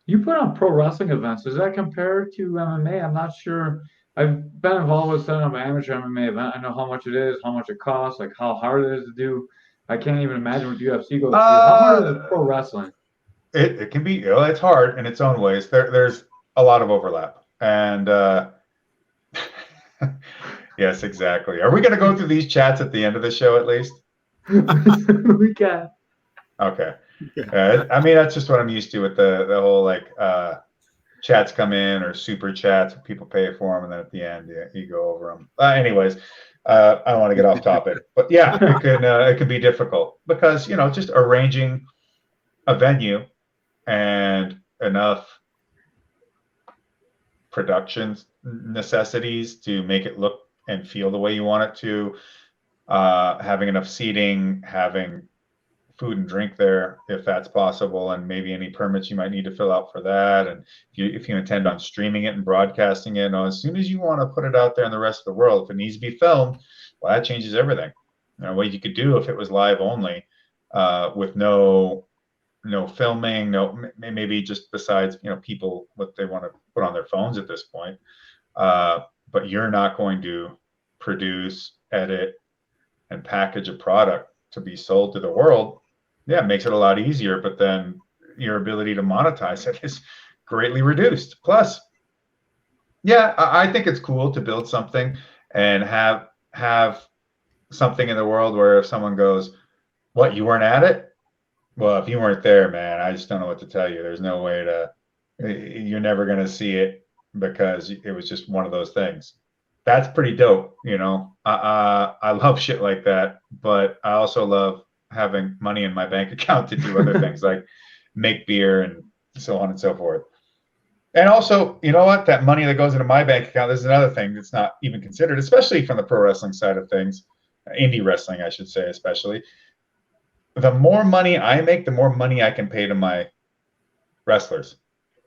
You put on pro wrestling events. Does that compare to MMA? I'm not sure. I've been involved with setting up an amateur MMA event. I know how much it is, how much it costs, like how hard it is to do. I can't even imagine what UFC goes through. How hard is pro wrestling? It can be. It's hard in its own ways. There's a lot of overlap, and yes, exactly. Are we going to go through these chats at the end of the show at least? We can. Okay. I mean, that's just what I'm used to with the whole chats come in or super chats, people pay for them, and then at the end you go over them. Anyways, I don't want to get off topic, but yeah, it can be difficult because just arranging a venue and enough production necessities to make it look and feel the way you want it to, having enough seating, having food and drink there if that's possible, and maybe any permits you might need to fill out for that. And if you intend on streaming it and broadcasting it, as soon as you want to put it out there in the rest of the world, if it needs to be filmed, well, that changes everything. What you could do if it was live only, with no filming, maybe just besides people what they want to put on their phones at this point, but you're not going to produce, edit, and package a product to be sold to the world. Yeah, it makes it a lot easier, but then your ability to monetize it is greatly reduced. Plus, yeah, I think it's cool to build something and have something in the world where if someone goes, "What, you weren't at it?" Well, if you weren't there, man, I just don't know what to tell you. There's no way you're never going to see it because it was just one of those things. That's pretty dope. I love shit like that, but I also love having money in my bank account to do other things like make beer and so on and so forth. And also, you know what? That money that goes into my bank account, this is another thing that's not even considered, especially from the pro wrestling side of things, indie wrestling, I should say, especially. The more money I make, the more money I can pay to my wrestlers.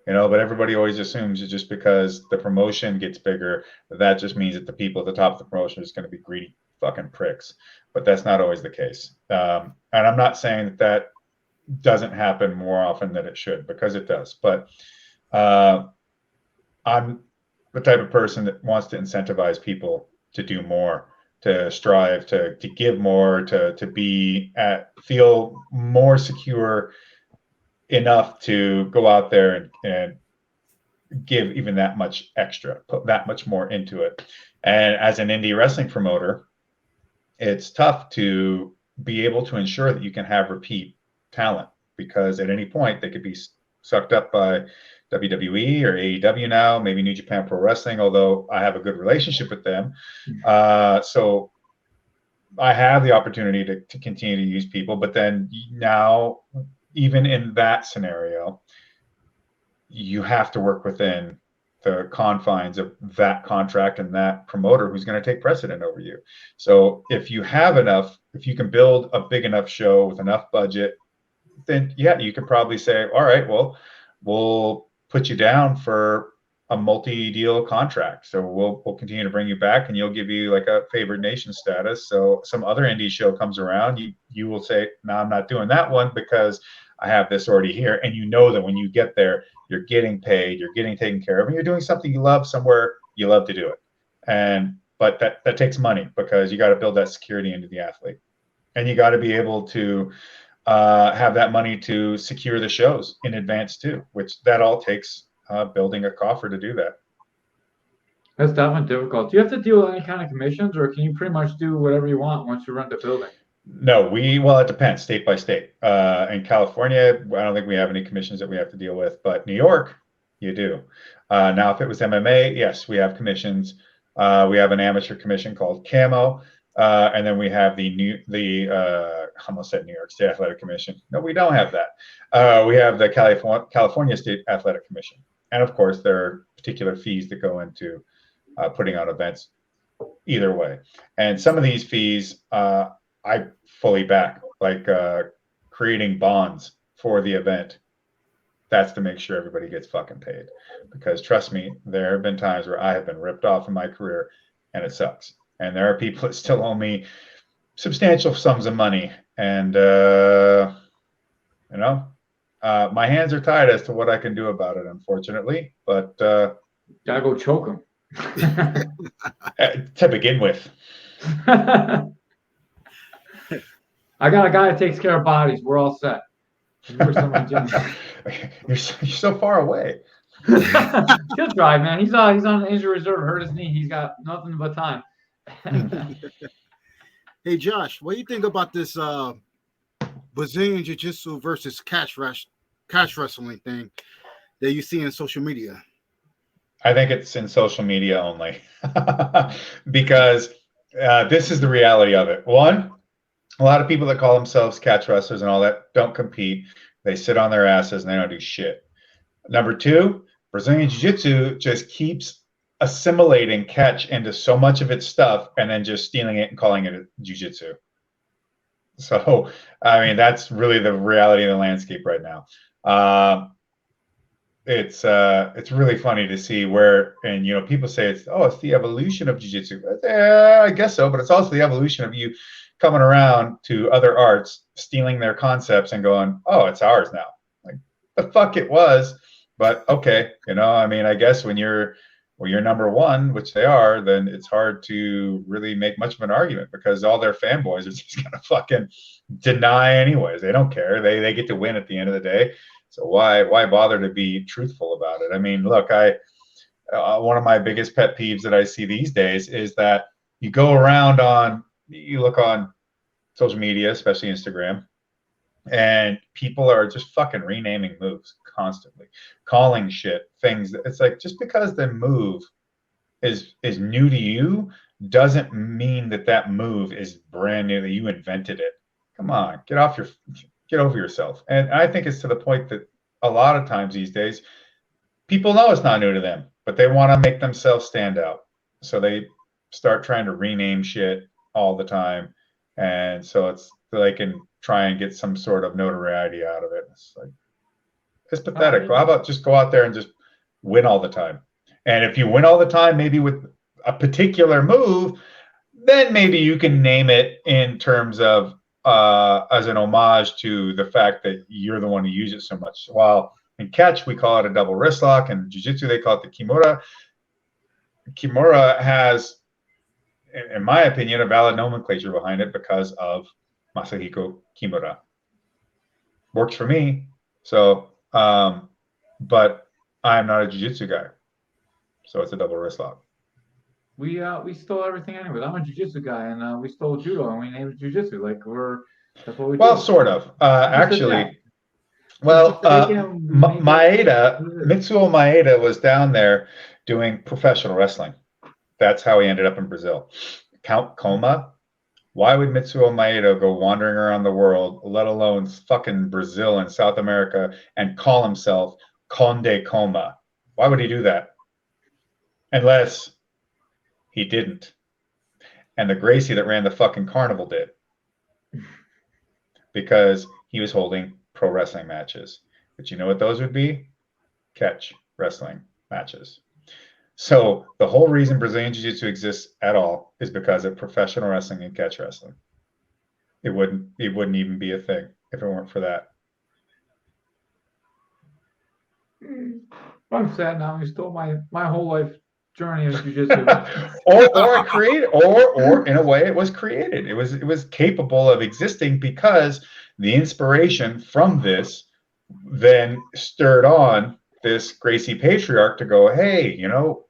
But everybody always assumes it's just because the promotion gets bigger, that just means that the people at the top of the promotion is going to be greedy fucking pricks. But that's not always the case. And I'm not saying that doesn't happen more often than it should, because it does. But I'm the type of person that wants to incentivize people to do more, to strive, to give more, to feel more secure enough to go out there and give even that much extra, put that much more into it. And as an indie wrestling promoter, it's tough to be able to ensure that you can have repeat talent, because at any point they could be sucked up by WWE or AEW now, maybe New Japan Pro Wrestling, although I have a good relationship with them. So I have the opportunity to continue to use people, but then now, even in that scenario, you have to work within the confines of that contract and that promoter who's going to take precedent over you. So if you have enough, if you can build a big enough show with enough budget, then yeah, you can probably say, all right, well, we'll put you down for a multi-deal contract. So we'll continue to bring you back, and you'll give you like a favored nation status. So some other indie show comes around, you will say, no, I'm not doing that one because I have this already here. And you know that when you get there, you're getting paid, you're getting taken care of, and you're doing something you love somewhere you love to do it. But that takes money, because you got to build that security into the athlete, and you got to be able to have that money to secure the shows in advance too, which that all takes building a coffer to do that. That's definitely difficult. Do you have to deal with any kind of commissions, or can you pretty much do whatever you want once you rent the building? No, well, it depends state by state. In California, I don't think we have any commissions that we have to deal with, but New York, you do. Now, if it was MMA, yes, we have commissions. We have an amateur commission called Camo, and then we have I almost said New York State Athletic Commission. No, we don't have that. We have the California State Athletic Commission, and of course, there are particular fees that go into putting on events. Either way, and some of these fees I fully back, like creating bonds for the event. That's to make sure everybody gets fucking paid, because trust me, there have been times where I have been ripped off in my career, and it sucks. And there are people that still owe me substantial sums of money, and my hands are tied as to what I can do about it, unfortunately. But gotta go choke them to begin with. I got a guy that takes care of bodies. We're all set. You're so far away. He'll try, man. He's on injury reserve. Hurt his knee. He's got nothing but time. Hey Josh, what do you think about this Brazilian Jiu-Jitsu versus catch wrestling thing that you see in social media? I think it's in social media only, because this is the reality of it. One, a lot of people that call themselves catch wrestlers and all that don't compete. They sit on their asses and they don't do shit. Number two, Brazilian Jiu-Jitsu just keeps assimilating catch into so much of its stuff and then just stealing it and calling it Jiu-Jitsu. So, I mean, that's really the reality of the landscape right now. It's really funny to see where, and people say it's the evolution of Jiu-Jitsu. I guess so, but it's also the evolution of you coming around to other arts, stealing their concepts and going, oh, it's ours now. Like, the fuck it was, but okay. I mean, I guess when you're number one, which they are, then it's hard to really make much of an argument, because all their fanboys are just gonna fucking deny anyways. They don't care. They get to win at the end of the day. So why bother to be truthful about it? I mean, look, one of my biggest pet peeves that I see these days is that you look on social media, especially Instagram, and people are just fucking renaming moves constantly, calling shit things. It's like, just because the move is new to you doesn't mean that move is brand new, that you invented it. Come on, get over yourself. And I think it's to the point that a lot of times these days, people know it's not new to them, but they want to make themselves stand out. So they start trying to rename shit all the time. And so they can try and get some sort of notoriety out of it. It's pathetic. Well, how about just go out there and just win all the time? And if you win all the time, maybe with a particular move, then maybe you can name it in terms of as an homage to the fact that you're the one who uses it so much. While in catch, we call it a double wrist lock, and jiu-jitsu, they call it the kimura. Kimura has, in my opinion, a valid nomenclature behind it because of Masahiko Kimura. Works for me. So, but I'm not a jiu-jitsu guy, so it's a double wrist lock. We stole everything anyway. I'm a jujitsu guy, and we stole judo, and we named it jujitsu. Like that's what we Well, do. sort of. Just adapt. Actually, well, Take it and make it Maeda, what it is. Mitsuo Maeda was down there doing professional wrestling. That's how he ended up in Brazil. Count Coma. Why would Mitsuo Maeda go wandering around the world, let alone fucking Brazil and South America, and call himself Conde Coma? Why would he do that? Unless he didn't. And the Gracie that ran the fucking carnival did. Because he was holding pro wrestling matches. But you know what those would be? Catch wrestling matches. So the whole reason Brazilian Jiu-Jitsu exists at all is because of professional wrestling and catch wrestling. It wouldn't even be a thing if it weren't for that. I'm sad now. You stole my whole life journey of jujitsu. or in a way it was created. It was capable of existing because the inspiration from this then stirred on this Gracie patriarch to go, hey, you know,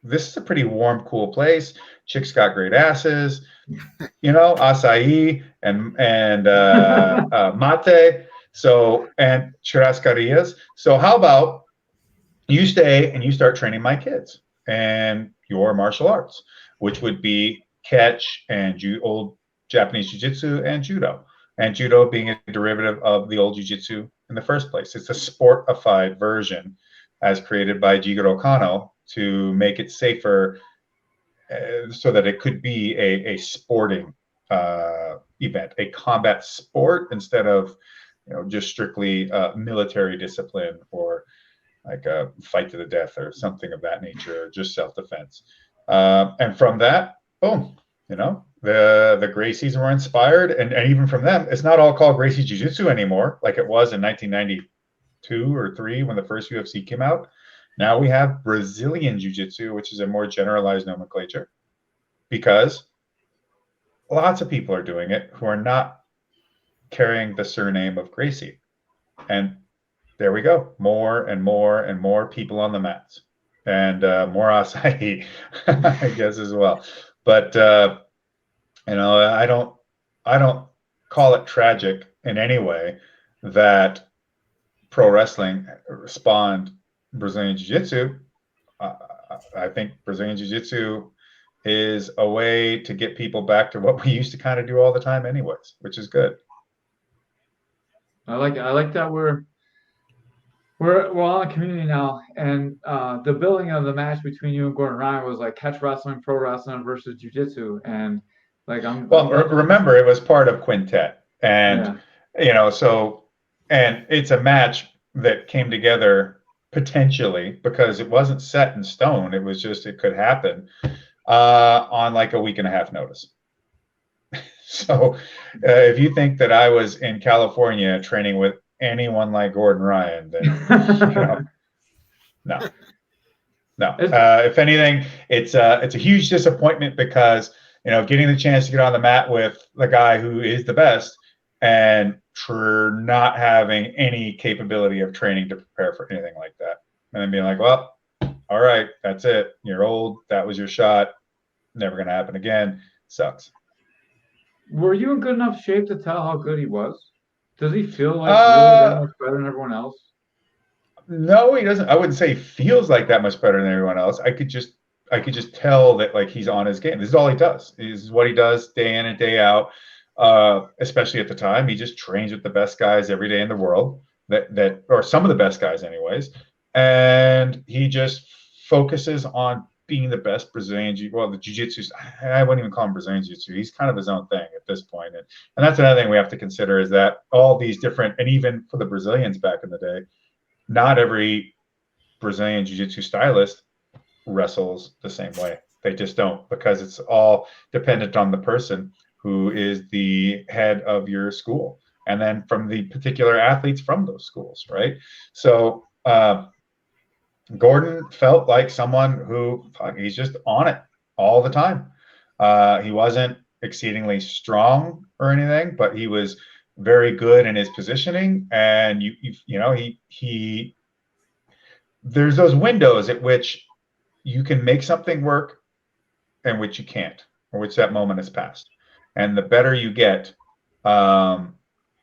this is a pretty warm, cool place. Chicks got great asses, you know, acai and mate. So, and churrascarias. So how about you stay and you start training my kids and your martial arts, which would be catch and old Japanese jiu-jitsu and judo. And judo being a derivative of the old jiu-jitsu in the first place. It's a sportified version as created by Jigoro Kano to make it safer so that it could be a sporting event, a combat sport instead of, you know, just strictly military discipline or like a fight to the death or something of that nature, or just self-defense. And from that, boom, you know, the Gracies were inspired, and even from them, it's not all called Gracie Jiu-Jitsu anymore, like it was in 1992 or 3 when the first UFC came out. Now we have Brazilian Jiu-Jitsu, which is a more generalized nomenclature, because lots of people are doing it who are not carrying the surname of Gracie. And there we go. More and more and more people on the mats, and more acai, I guess, as well. But you know, I don't call it tragic in any way that pro wrestling spawned Brazilian Jiu-Jitsu. I think Brazilian Jiu-Jitsu is a way to get people back to what we used to kind of do all the time anyways, which is good. I like that we're all in a community now, and the building of the match between you and Gordon Ryan was like catch wrestling, pro wrestling versus jiu-jitsu, and like Well, remember it was part of Quintet, and yeah. you know, so, and it's a match that came together potentially because it wasn't set in stone. It was just, it could happen on like a week and a half notice. So if you think that I was in California training with anyone like Gordon Ryan, then you know, no. If anything, it's a huge disappointment because, you know, getting the chance to get on the mat with the guy who is the best and for not having any capability of training to prepare for anything like that, and then being like, well, all right, that's it. You're old. That was your shot. Never going to happen again. Sucks. Were you in good enough shape to tell how good he was? Does he feel like really that much better than everyone else? No, he doesn't. I wouldn't say he feels like that much better than everyone else. I could just tell that like he's on his game. This is all he does. This is what he does day in and day out. Especially at the time, he just trains with the best guys every day in the world. That or some of the best guys, anyways. And he just focuses on being the best Brazilian the jiu-jitsu. I wouldn't even call him Brazilian jiu-jitsu. He's kind of his own thing at this point. And that's another thing we have to consider is that all these different, and even for the Brazilians back in the day, not every Brazilian jiu-jitsu stylist wrestles the same way. They just don't, because it's all dependent on the person who is the head of your school, and then from the particular athletes from those schools, right? So Gordon felt like someone who he's just on it all the time. He wasn't exceedingly strong or anything, but he was very good in his positioning, and you know he there's those windows at which you can make something work and which you can't, or which that moment has passed. And the better you get, or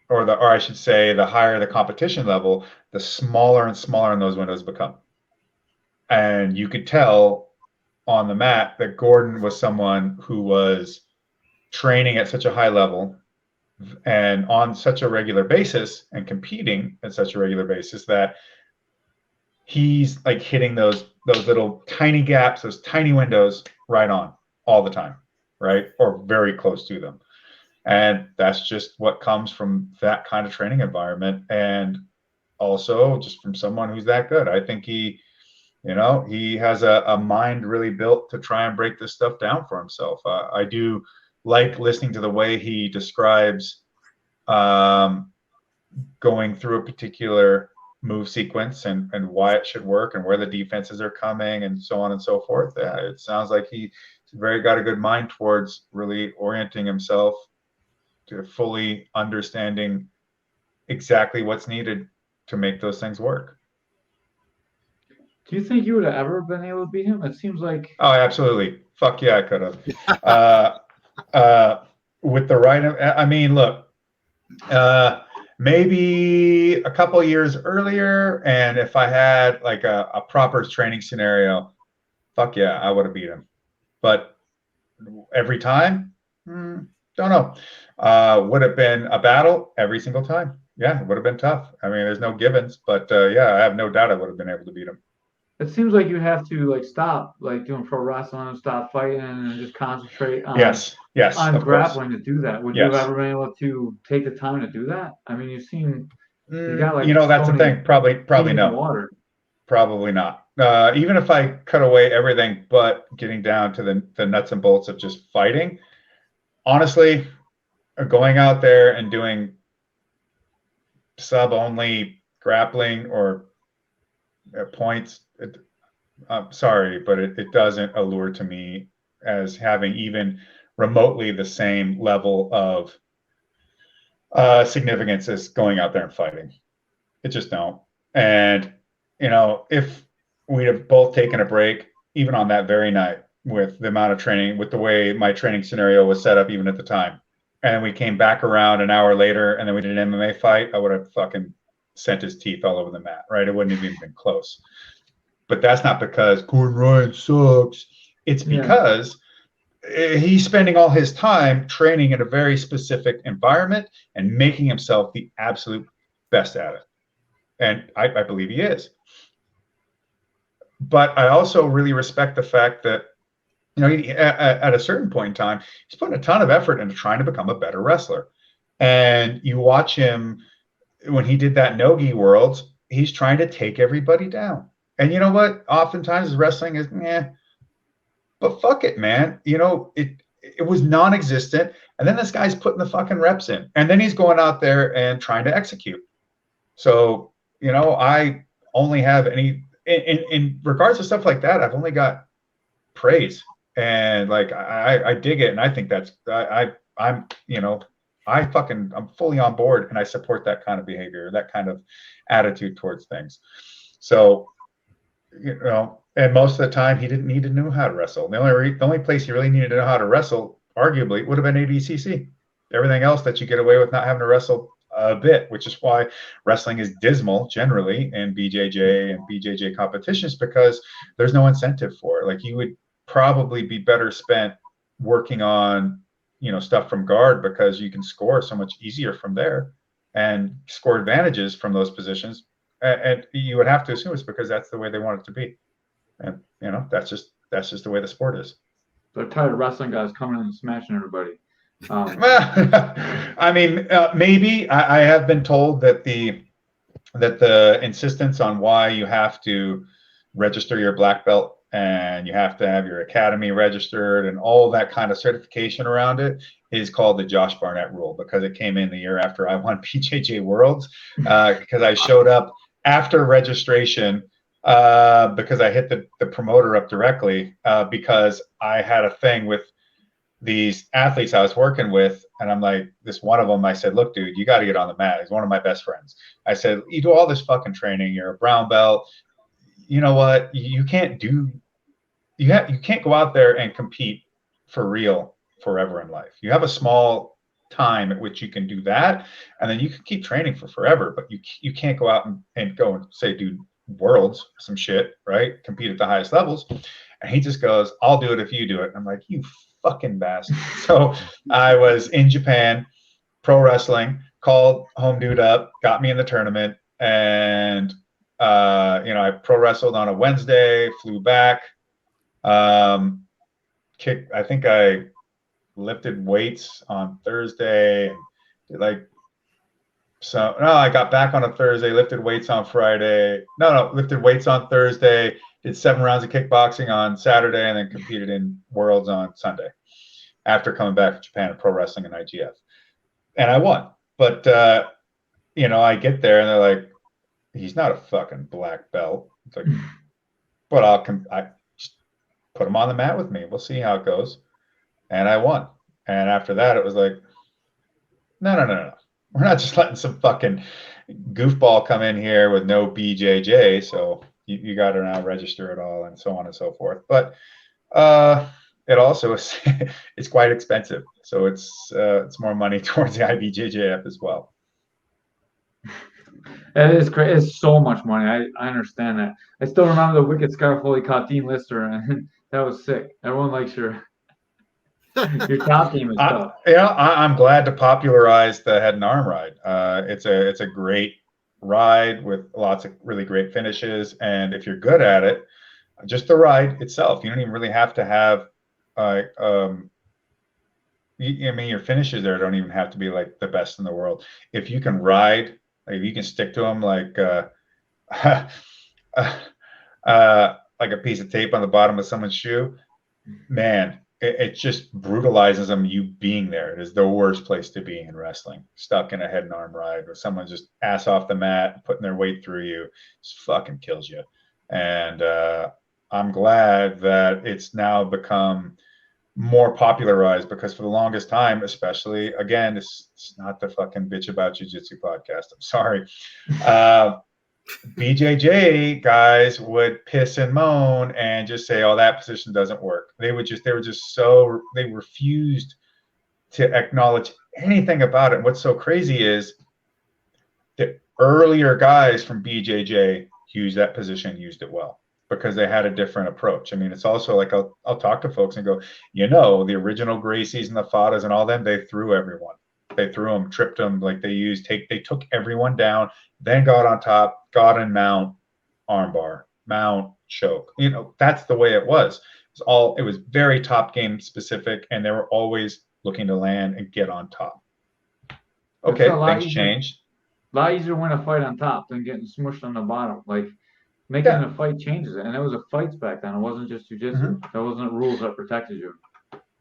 I should say, the higher the competition level, the smaller and smaller those windows become. And you could tell on the mat that Gordon was someone who was training at such a high level and on such a regular basis and competing at such a regular basis that he's like hitting those little tiny gaps, those tiny windows right on all the time, right? Or very close to them. And that's just what comes from that kind of training environment. And also just from someone who's that good. I think he has a mind really built to try and break this stuff down for himself. I do like listening to the way he describes going through a particular move sequence and why it should work and where the defenses are coming and so on and so forth. It sounds like he's got a good mind towards really orienting himself to fully understanding exactly what's needed to make those things work. Do you think you would have ever been able to beat him? It seems like. Oh, absolutely. Fuck yeah, I could have. With the right, I mean, look, maybe a couple years earlier, and if I had like a proper training scenario, fuck yeah, I would have beat him. But every time, don't know. Would have been a battle every single time. Yeah, it would have been tough. I mean, there's no givens, but yeah, I have no doubt I would have been able to beat him. It seems like you have to like stop like doing pro wrestling and stop fighting and just concentrate on on grappling to do that. Would you have ever been able to take the time to do that? I mean, you got like that's the thing. Probably no. Water. Probably not. Even if I cut away everything but getting down to the nuts and bolts of just fighting, honestly, going out there and doing sub only grappling or points, I'm sorry, but it doesn't allure to me as having even remotely the same level of significance as going out there and fighting. It just don't. And if we'd have both taken a break, even on that very night, with the amount of training, with the way my training scenario was set up even at the time, and we came back around an hour later and then we did an MMA fight, I would have fucking sent his teeth all over the mat, right? It wouldn't have even been close. But that's not because Gordon Ryan sucks. It's because he's spending all his time training in a very specific environment and making himself the absolute best at it. And I believe he is. But I also really respect the fact that, at a certain point in time, he's putting a ton of effort into trying to become a better wrestler. And you watch him when he did that Nogi Worlds, he's trying to take everybody down. And you know what? Oftentimes wrestling is, but fuck it, man. It was non-existent. And then this guy's putting the fucking reps in. And then he's going out there and trying to execute. So, I only have in regards to stuff like that, I've only got praise. And like, I dig it. And I think that's, I'm fully on board and I support that kind of behavior, that kind of attitude towards things. So, and most of the time he didn't need to know how to wrestle. The only place he really needed to know how to wrestle, arguably, would have been ADCC. Everything else that you get away with not having to wrestle a bit, which is why wrestling is dismal generally in BJJ and BJJ competitions, because there's no incentive for it. Like, you would probably be better spent working on, stuff from guard, because you can score so much easier from there and score advantages from those positions. And you would have to assume it's because that's the way they want it to be. And, that's just the way the sport is. They're tired of wrestling guys coming in and smashing everybody. I mean, maybe I have been told that the insistence on why you have to register your black belt and you have to have your academy registered and all that kind of certification around it is called the Josh Barnett rule, because it came in the year after I won BJJ Worlds, because I showed up after registration, because I hit the promoter up directly, because I had a thing with these athletes I was working with, and I'm like, this one of them, I said, look, dude, you got to get on the mat. He's one of my best friends. I said, you do all this fucking training. You're a brown belt. you know what? You can't go out there and compete for real forever in life. You have a small time at which you can do that, and then you can keep training for forever, but you can't go out and go and say, do worlds, some shit, right? Compete at the highest levels. And he just goes, I'll do it if you do it. I'm like, you fucking bastard. So I was in Japan, pro wrestling, called home dude up, got me in the tournament, and I pro wrestled on a Wednesday, flew back, I think I lifted weights on Thursday, and I got back on a Thursday, lifted weights on Friday. Lifted weights on Thursday, did 7 rounds of kickboxing on Saturday, and then competed in Worlds on Sunday after coming back from Japan and pro wrestling in IGF. And I won. But, I get there and they're like, he's not a fucking black belt. It's like, but I just put him on the mat with me. We'll see how it goes. And I won. And after that, it was like, no. We're not just letting some fucking goofball come in here with no BJJ. So you got to now register it all and so on and so forth. But it also is it's quite expensive. So it's more money towards the IBJJF as well. It is great. It's so much money. I understand that. I still remember the Wicked Scarfoley caught Dean Lister, and that was sick. Everyone likes your top team and stuff. I'm glad to popularize the head and arm ride. It's a great ride with lots of really great finishes, and if you're good at it, just the ride itself, you don't even really have to have your finishes there don't even have to be like the best in the world. If you can ride, if you can stick to them like like a piece of tape on the bottom of someone's shoe, man, it just brutalizes them. You being there, it is the worst place to be in wrestling. Stuck in a head and arm ride where someone just ass off the mat, putting their weight through you, just fucking kills you. And I'm glad that it's now become more popularized, because for the longest time, especially, again, it's not the fucking bitch about jiu-jitsu podcast, I'm sorry, BJJ guys would piss and moan and just say, oh, that position doesn't work. They refused to acknowledge anything about it. And what's so crazy is the earlier guys from BJJ used that position, used it well, because they had a different approach. I mean, it's also like I'll talk to folks and go, the original Gracies and the Fadas and all them, they threw everyone. They threw them, tripped them, like they took everyone down, then got on top, got in mount, armbar, mount, choke. That's the way it was. It was very top game specific, and they were always looking to land and get on top. Okay, things changed. A lot easier to win a fight on top than getting smushed on the bottom. Like, making a fight changes it, and it was a fights back then. It wasn't just jiu-jitsu. There wasn't rules that protected you.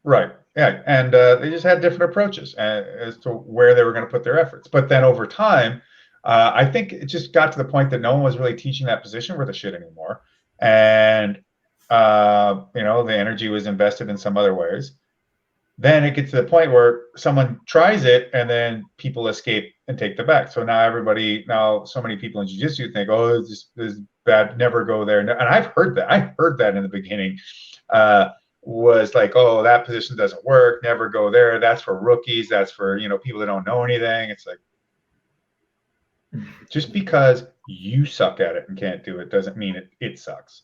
Right. Yeah, and they just had different approaches as to where they were going to put their efforts. But then over time, I think it just got to the point that no one was really teaching that position worth a shit anymore, and the energy was invested in some other ways. Then it gets to the point where someone tries it, and then people escape and take the back. So now so many people in jiu-jitsu think, oh, this is bad, never go there. And I've heard that in the beginning, was like, oh, that position doesn't work, never go there. That's for rookies. That's for, people that don't know anything. It's like, just because you suck at it and can't do it doesn't mean it sucks.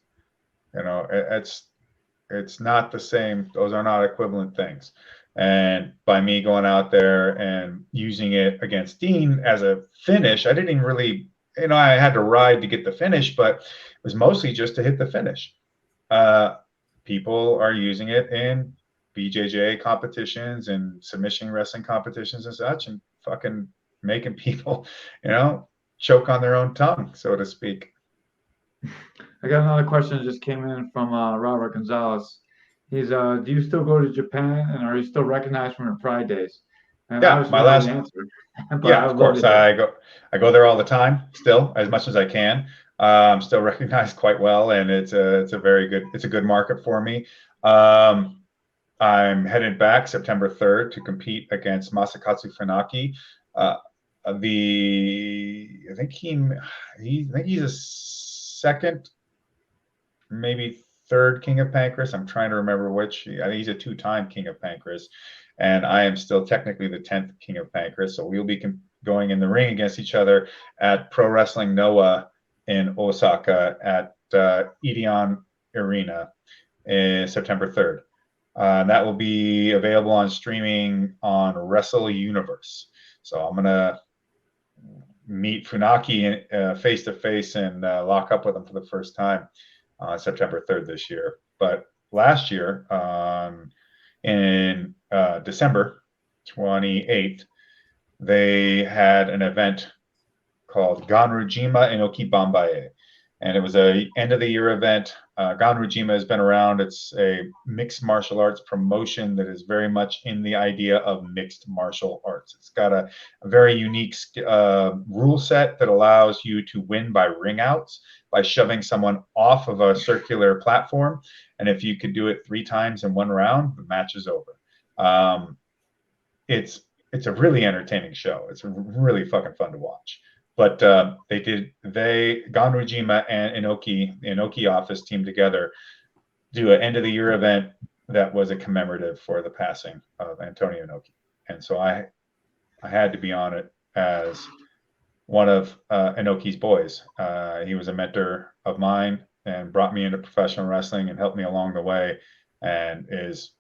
It's not the same. Those are not equivalent things. And by me going out there and using it against Dean as a finish, I didn't even really, I had to ride to get the finish, but it was mostly just to hit the finish. People are using it in BJJ competitions and submission wrestling competitions and such, and fucking making people, choke on their own tongue, so to speak. I got another question that just came in from Robert Gonzalez. He's, do you still go to Japan, and are you still recognized from your Pride days? And yeah, my last answer. Yeah, of course. I go there all the time, still, as much as I can. I'm still recognized quite well, and it's a good market for me. I'm headed back September 3rd to compete against Masakatsu Funaki. I think he's a second maybe third king of Pancrase. I'm trying to remember which. I think he's a 2-time king of Pancrase, and I am still technically the 10th king of Pancrase. So we'll be going in the ring against each other at Pro Wrestling Noah in Osaka at Ideon Arena in September 3rd. That will be available on streaming on Wrestle Universe. So I'm gonna meet Funaki face to face and lock up with him for the first time on September 3rd this year. But last year, in December 28th, they had an event called Ganrujima Inoki Bambaye. And it was a end of the year event. Ganrujima has been around. It's a mixed martial arts promotion that is very much in the idea of mixed martial arts. It's got a very unique rule set that allows you to win by ring outs, by shoving someone off of a circular platform. And if you could do it 3 times in 1 round, the match is over. It's a really entertaining show. It's really fucking fun to watch. But Ganrujima and Inoki, the Inoki office team together, do an end of the year event that was a commemorative for the passing of Antonio Inoki. And so I had to be on it as one of Inoki's boys. He was a mentor of mine and brought me into professional wrestling and helped me along the way, and is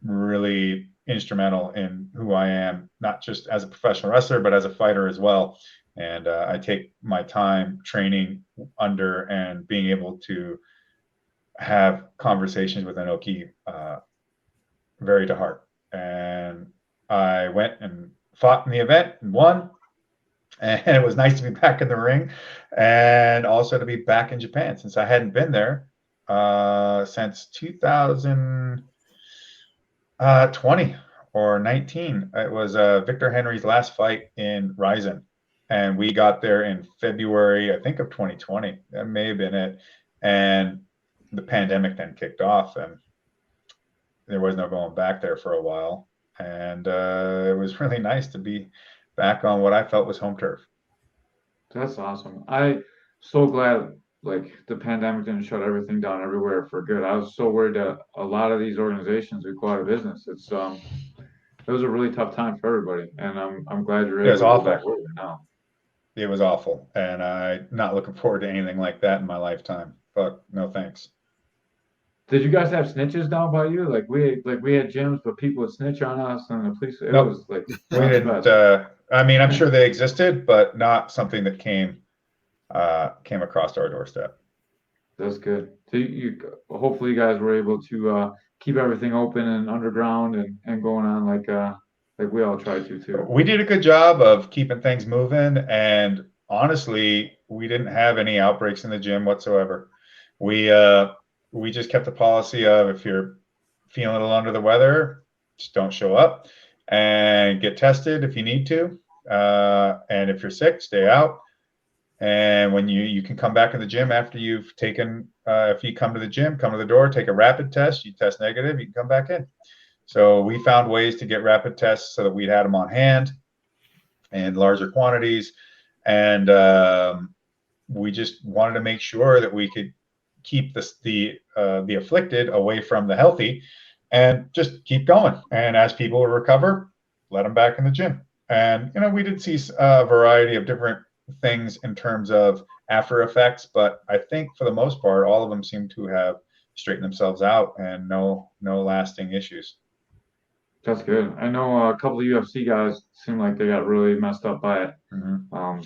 really instrumental in who I am, not just as a professional wrestler, but as a fighter as well. And I take my time training under and being able to have conversations with Inoki very to heart. And I went and fought in the event and won. And it was nice to be back in the ring and also to be back in Japan, since I hadn't been there since 2020 or 19. It was Victor Henry's last fight in Rizin. And we got there in February, I think, of 2020. That may have been it. And the pandemic then kicked off, and there was no going back there for a while. And it was really nice to be back on what I felt was home turf. That's awesome. I so glad like the pandemic didn't shut everything down everywhere for good. I was so worried that a lot of these organizations would go out of business. It was a really tough time for everybody, and I'm glad you're able to go back working now. It was awful, and I'm not looking forward to anything like that in my lifetime. Fuck, no thanks. Did you guys have snitches down by you? Like we had gyms, but people would snitch on us, and the police. It was like we didn't. I mean, I'm sure they existed, but not something that came across our doorstep. That's good. So hopefully you guys were able to keep everything open and underground and going on like we all tried to too. We did a good job of keeping things moving, and honestly, we didn't have any outbreaks in the gym whatsoever. We just kept the policy of, if you're feeling a little under the weather, just don't show up, and get tested if you need to. And if you're sick, stay out. And when you can come back in the gym after you've taken, if you come to the gym, come to the door, take a rapid test, you test negative, you can come back in. So we found ways to get rapid tests so that we'd had them on hand in larger quantities. And we just wanted to make sure that we could keep the afflicted away from the healthy and just keep going. And as people recover, let them back in the gym. And, we did see a variety of different things in terms of after effects, but I think for the most part, all of them seem to have straightened themselves out and no lasting issues. That's good. I know a couple of UFC guys seem like they got really messed up by it. Mm-hmm.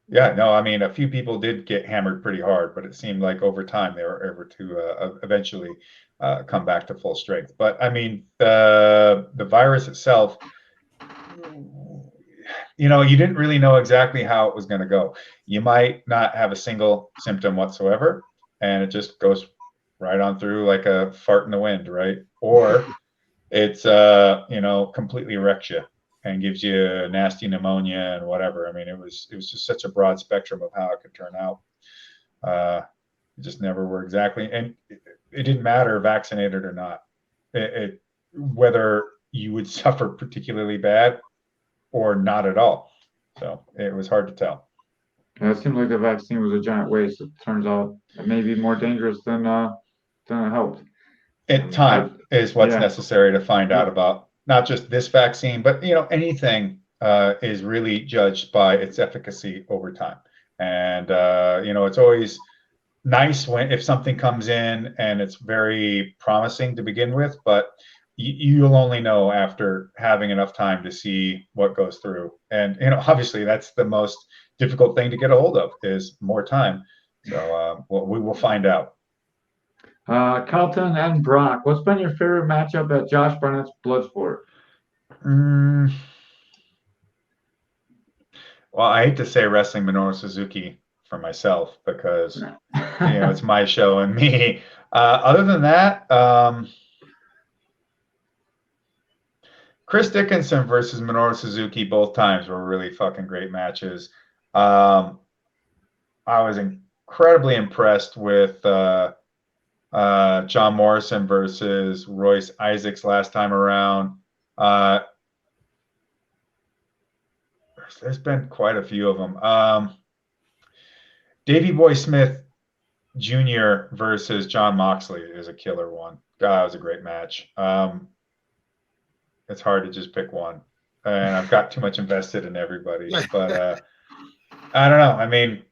Yeah, no, I mean, a few people did get hammered pretty hard, but it seemed like over time they were able to eventually come back to full strength. But I mean, the virus itself, you didn't really know exactly how it was going to go. You might not have a single symptom whatsoever, and it just goes right on through like a fart in the wind, right? Or it's completely wrecks you and gives you nasty pneumonia and whatever. I mean, it was just such a broad spectrum of how it could turn out. It just never were exactly, and it didn't matter vaccinated or not. Whether you would suffer particularly bad or not at all. So it was hard to tell. Yeah, it seemed like the vaccine was a giant waste. It turns out it may be more dangerous than it helped. Time is what's Yeah. necessary to find out Yep. about not just this vaccine, but anything is really judged by its efficacy over time. And it's always nice if something comes in and it's very promising to begin with, but you'll only know after having enough time to see what goes through. And obviously that's the most difficult thing to get a hold of is more time. So we will find out. Carlton and Brock. What's been your favorite matchup at Josh Barnett's Bloodsport? Mm, well, I hate to say wrestling Minoru Suzuki for myself because it's my show and me. Other than that, Chris Dickinson versus Minoru Suzuki both times were really fucking great matches. I was incredibly impressed with John Morrison versus Royce Isaacs last time around. There's been quite a few of them. Davey Boy Smith Jr. versus John Moxley is a killer one. God, that was a great match. It's hard to just pick one, and I've got too much invested in everybody. But I don't know. I mean,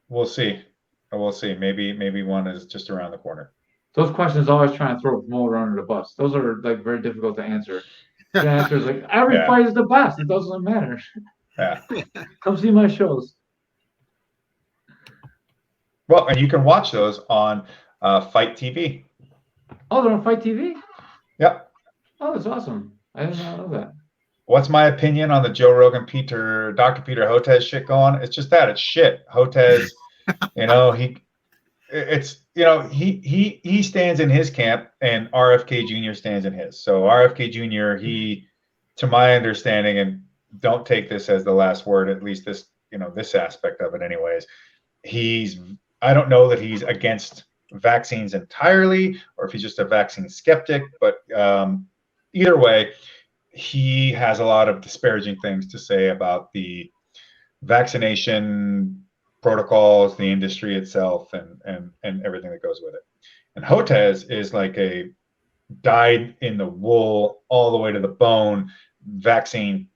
we'll see. We'll see. Maybe one is just around the corner. Those questions always trying to throw Promoter under the bus. Those are like very difficult to answer. The answer is like every fight is the best. It doesn't matter. Yeah. Come see my shows. Well, and you can watch those on Fight TV. Oh, they're on Fight TV? Yep. Oh, that's awesome. I did not know that. What's my opinion on the Joe Rogan, Dr. Peter Hotez shit going? It's just that it's shit. Hotez, he stands in his camp and RFK Jr. stands in his. So RFK Jr. To my understanding, and don't take this as the last word, at least this aspect of it, anyways. I don't know that he's against vaccines entirely, or if he's just a vaccine skeptic, but either way, he has a lot of disparaging things to say about the vaccination protocols, the industry itself, and everything that goes with it. And Hotez is like a dyed in the wool, all the way to the bone vaccine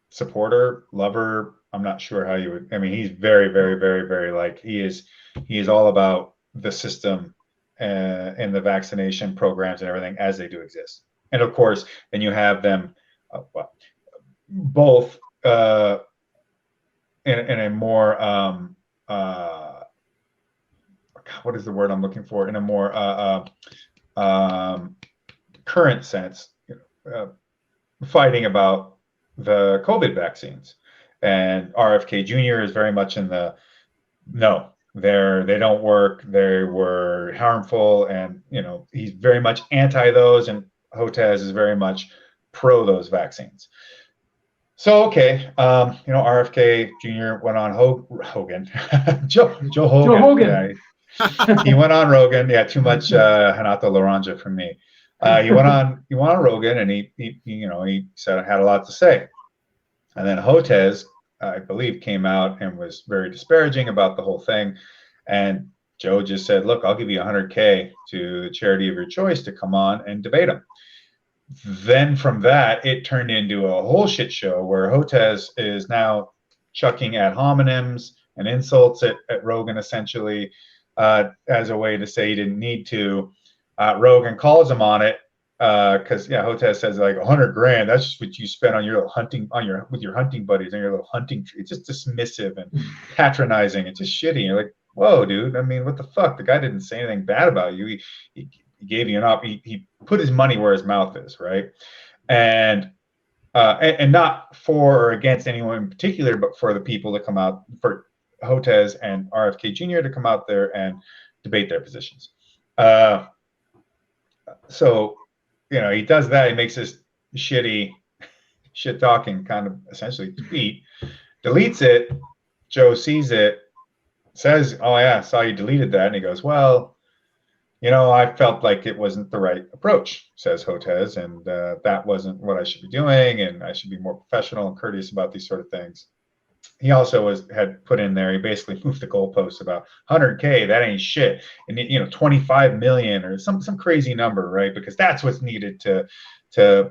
supporter, lover. I'm not sure how you would. I mean, he's very, very, very, very like he is all about the system and the vaccination programs and everything as they do exist. And of course, then you have them both in a more what is the word I'm looking for? In a more current sense, fighting about the COVID vaccines. And RFK Jr. is very much in the no, they don't work, they were harmful, and he's very much anti those, and Hotez is very much pro those vaccines. So okay, RFK Jr. went on Hogan, Joe Hogan. Joe Hogan. Yeah, he went on Rogan. Yeah, too much Hanato Laranja from me. He went on Rogan, and he said I had a lot to say. And then Hotez, I believe, came out and was very disparaging about the whole thing. And Joe just said, look, I'll give you $100K to the charity of your choice to come on and debate him. Then from that, it turned into a whole shit show where Hotez is now chucking ad hominems and insults at Rogan, essentially, as a way to say he didn't need to. Rogan calls him on it. Because Hotez says like $100,000. That's just what you spent on your little hunting with your hunting buddies and your little hunting. It's just dismissive and patronizing. It's just shitty. You're like, whoa, dude. I mean, what the fuck? The guy didn't say anything bad about you. He gave you an op. He put his money where his mouth is, right? And not for or against anyone in particular, but for the people to come out, for Hotez and RFK Jr. to come out there and debate their positions. So. He does that. He makes this shitty, shit talking kind of essentially tweet, deletes it. Joe sees it, says, "Oh yeah, I saw you deleted that." And he goes, "Well, I felt like it wasn't the right approach," says Hotez, and that wasn't what I should be doing, and I should be more professional and courteous about these sort of things. he also had put in there, he basically moved the goalposts about 100K, that ain't shit. And, 25 million or some crazy number, right? Because that's what's needed to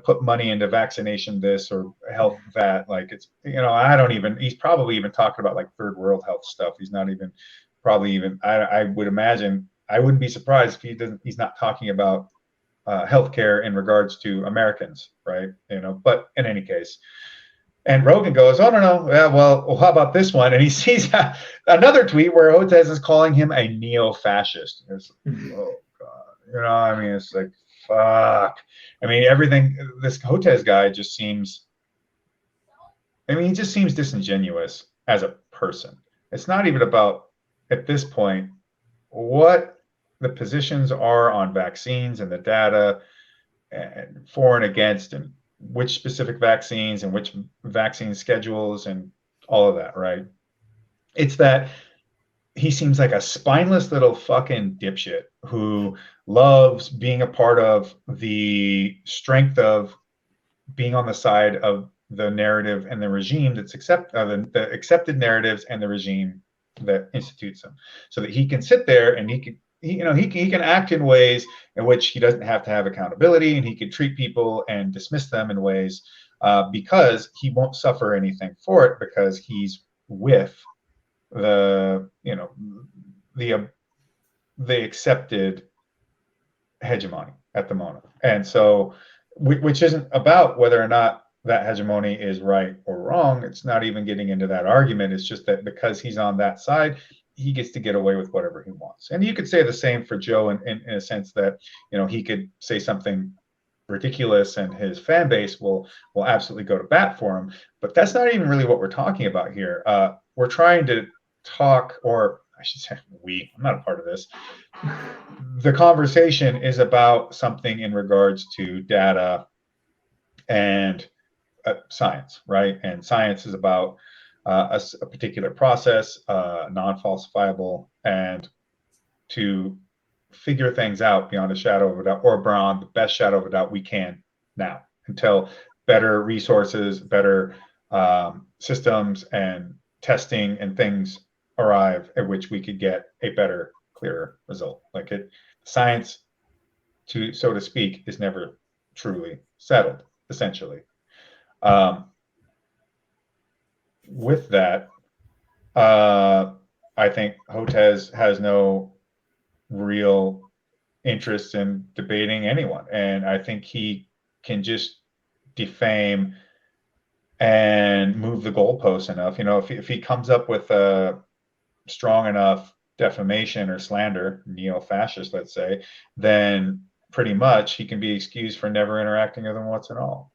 put money into vaccination this or health that. Like it's, he's probably even talking about like third world health stuff. He's not even I would imagine, I wouldn't be surprised if he's not talking about healthcare in regards to Americans, right? But in any case. And Rogan goes, oh, no. Yeah, well, how about this one? And he sees another tweet where Hotez is calling him a neo-fascist. It's like, oh, God. It's like, fuck. Everything, this Hotez guy just seems, he just seems disingenuous as a person. It's not even about, at this point, what the positions are on vaccines and the data and for and against and which specific vaccines and which vaccine schedules and all of that, right? It's that he seems like a spineless little fucking dipshit who loves being a part of the strength of being on the side of the narrative and the regime that's the accepted narratives and the regime that institutes them, so that he can sit there and he can act in ways in which he doesn't have to have accountability, and he can treat people and dismiss them in ways because he won't suffer anything for it, because he's with the accepted hegemony at the moment. And so, which isn't about whether or not that hegemony is right or wrong. It's not even getting into that argument. It's just that because he's on that side, he gets to get away with whatever he wants. And you could say the same for Joe in a sense that, he could say something ridiculous and his fan base will absolutely go to bat for him. But that's not even really what we're talking about here. We're trying to talk, or I should say I'm not a part of this. The conversation is about something in regards to data and science, right? And science is about a particular process, non-falsifiable, and to figure things out beyond a shadow of a doubt, or beyond the best shadow of a doubt we can now, until better resources, better systems and testing and things arrive at which we could get a better, clearer result. Like science, so to speak, is never truly settled, essentially. With that, I think Hotez has no real interest in debating anyone, and I think he can just defame and move the goalposts enough. If he comes up with a strong enough defamation or slander, neo-fascist, let's say, then pretty much he can be excused for never interacting with them once at all,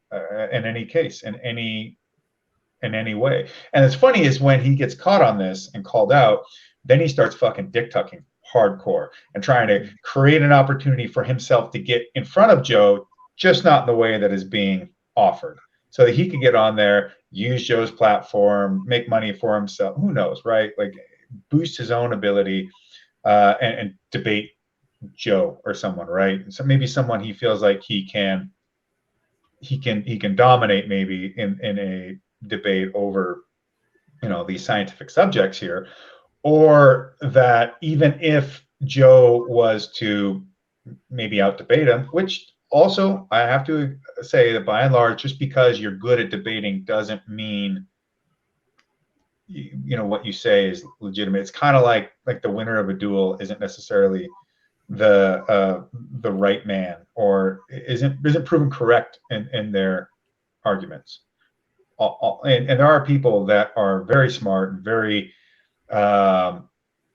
in any case, in any way. And it's funny is when he gets caught on this and called out, then he starts fucking dick tucking hardcore and trying to create an opportunity for himself to get in front of Joe, just not in the way that is being offered, so that he could get on there, use Joe's platform, make money for himself. Who knows, right? Like boost his own ability and debate Joe or someone, right? So maybe someone he feels like he can dominate maybe in a debate over these scientific subjects here, or that even if Joe was to maybe out debate him, which also I have to say that by and large, just because you're good at debating doesn't mean what you say is legitimate. It's kind of like the winner of a duel isn't necessarily the right man, or isn't proven correct in their arguments. And there are people that are very smart and very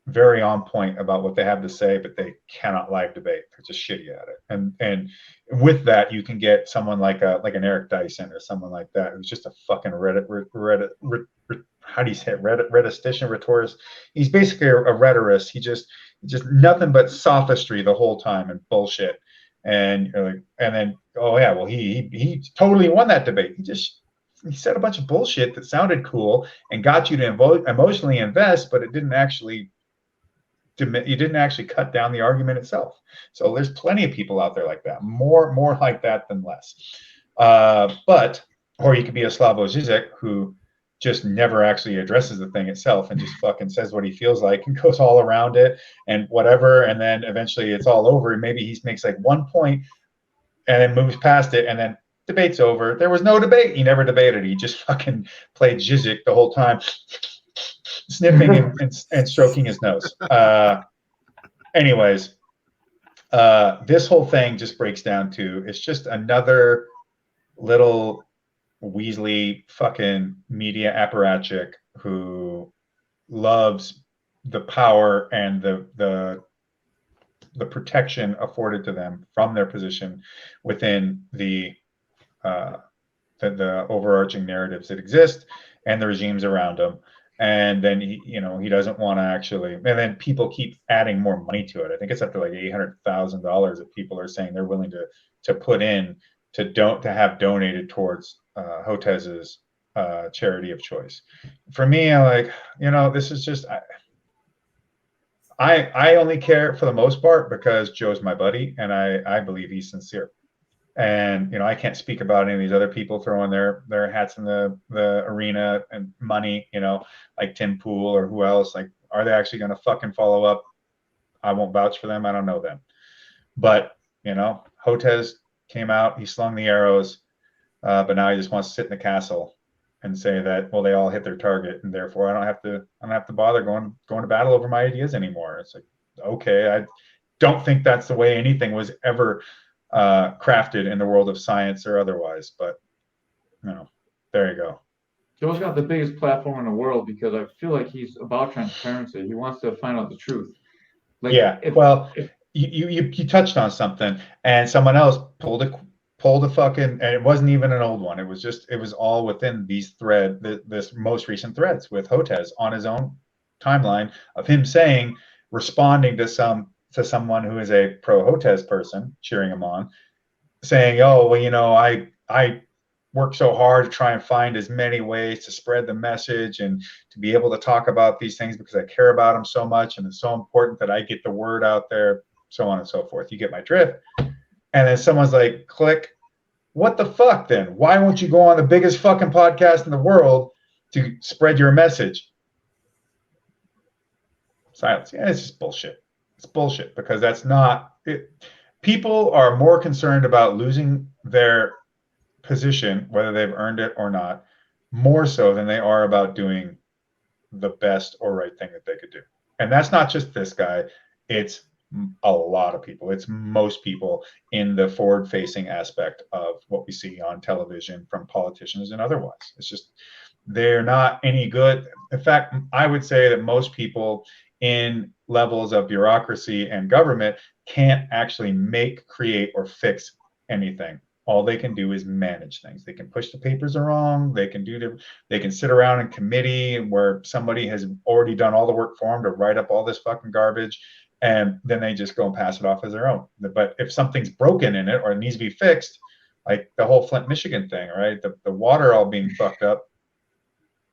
very on point about what they have to say, but they cannot live debate. They're just shitty at it. And with that, you can get someone like an Eric Dyson or someone like that, who's just a fucking how do you say it? Rhetorician, rhetorist. He's basically a rhetorist. He just nothing but sophistry the whole time and bullshit. And you're like, and then, oh yeah, well he totally won that debate. He said a bunch of bullshit that sounded cool and got you to emotionally invest, but you didn't actually cut down the argument itself. So there's plenty of people out there like that, more like that than less. Or you could be a Slavoj Žižek, who just never actually addresses the thing itself and just fucking says what he feels like and goes all around it and whatever. And then eventually it's all over. And maybe he makes like one point and then moves past it, and then debate's over. There was no debate. He never debated. He just fucking played Jizik the whole time, sniffing and stroking his nose. Anyways, this whole thing just breaks down to, it's just another little Weasley fucking media apparatchik who loves the power and the protection afforded to them from their position within the overarching narratives that exist and the regimes around them. And then he doesn't want to actually, and then people keep adding more money to it. I think it's up to like $800,000 that people are saying they're willing to put in to have donated towards Hotez's charity of choice. For me, I'm like, this is just, I only care for the most part because Joe's my buddy and I believe he's sincere. And I can't speak about any of these other people throwing their hats in the arena and money, like Tim Pool or who else. Like, are they actually going to fucking follow up? I won't vouch for them. I don't know them. But Hotez came out, he slung the arrows, but now he just wants to sit in the castle and say that, well, they all hit their target, and therefore I don't have to bother going to battle over my ideas anymore. It's like, okay, I don't think that's the way anything was ever crafted in the world of science or otherwise, but there you go. Joe's got the biggest platform in the world because I feel like he's about transparency. He wants to find out the truth. Like, you touched on something, and someone else pulled a fucking, and it wasn't even an old one. It was all within these this most recent threads with Hotez on his own timeline of him responding to someone who is a pro Hotez person, cheering him on, saying, oh, well, I work so hard to try and find as many ways to spread the message and to be able to talk about these things because I care about them so much, and it's so important that I get the word out there, so on and so forth. You get my drift. And then someone's like, click, what the fuck then? Why won't you go on the biggest fucking podcast in the world to spread your message? Silence. Yeah, it's just bullshit. It's bullshit because that's not it. People are more concerned about losing their position, whether they've earned it or not, more so than they are about doing the best or right thing that they could do. And that's not just this guy. It's a lot of people. It's most people in the forward-facing aspect of what we see on television from politicians and otherwise. It's just, they're not any good. In fact, I would say that most people in levels of bureaucracy and government can't actually make, create, or fix anything. All they can do is manage things. They can push the papers wrong. They can sit around in committee where somebody has already done all the work for them to write up all this fucking garbage, and then they just go and pass it off as their own. But if something's broken in it or it needs to be fixed, like the whole Flint, Michigan thing, right? The water all being fucked up.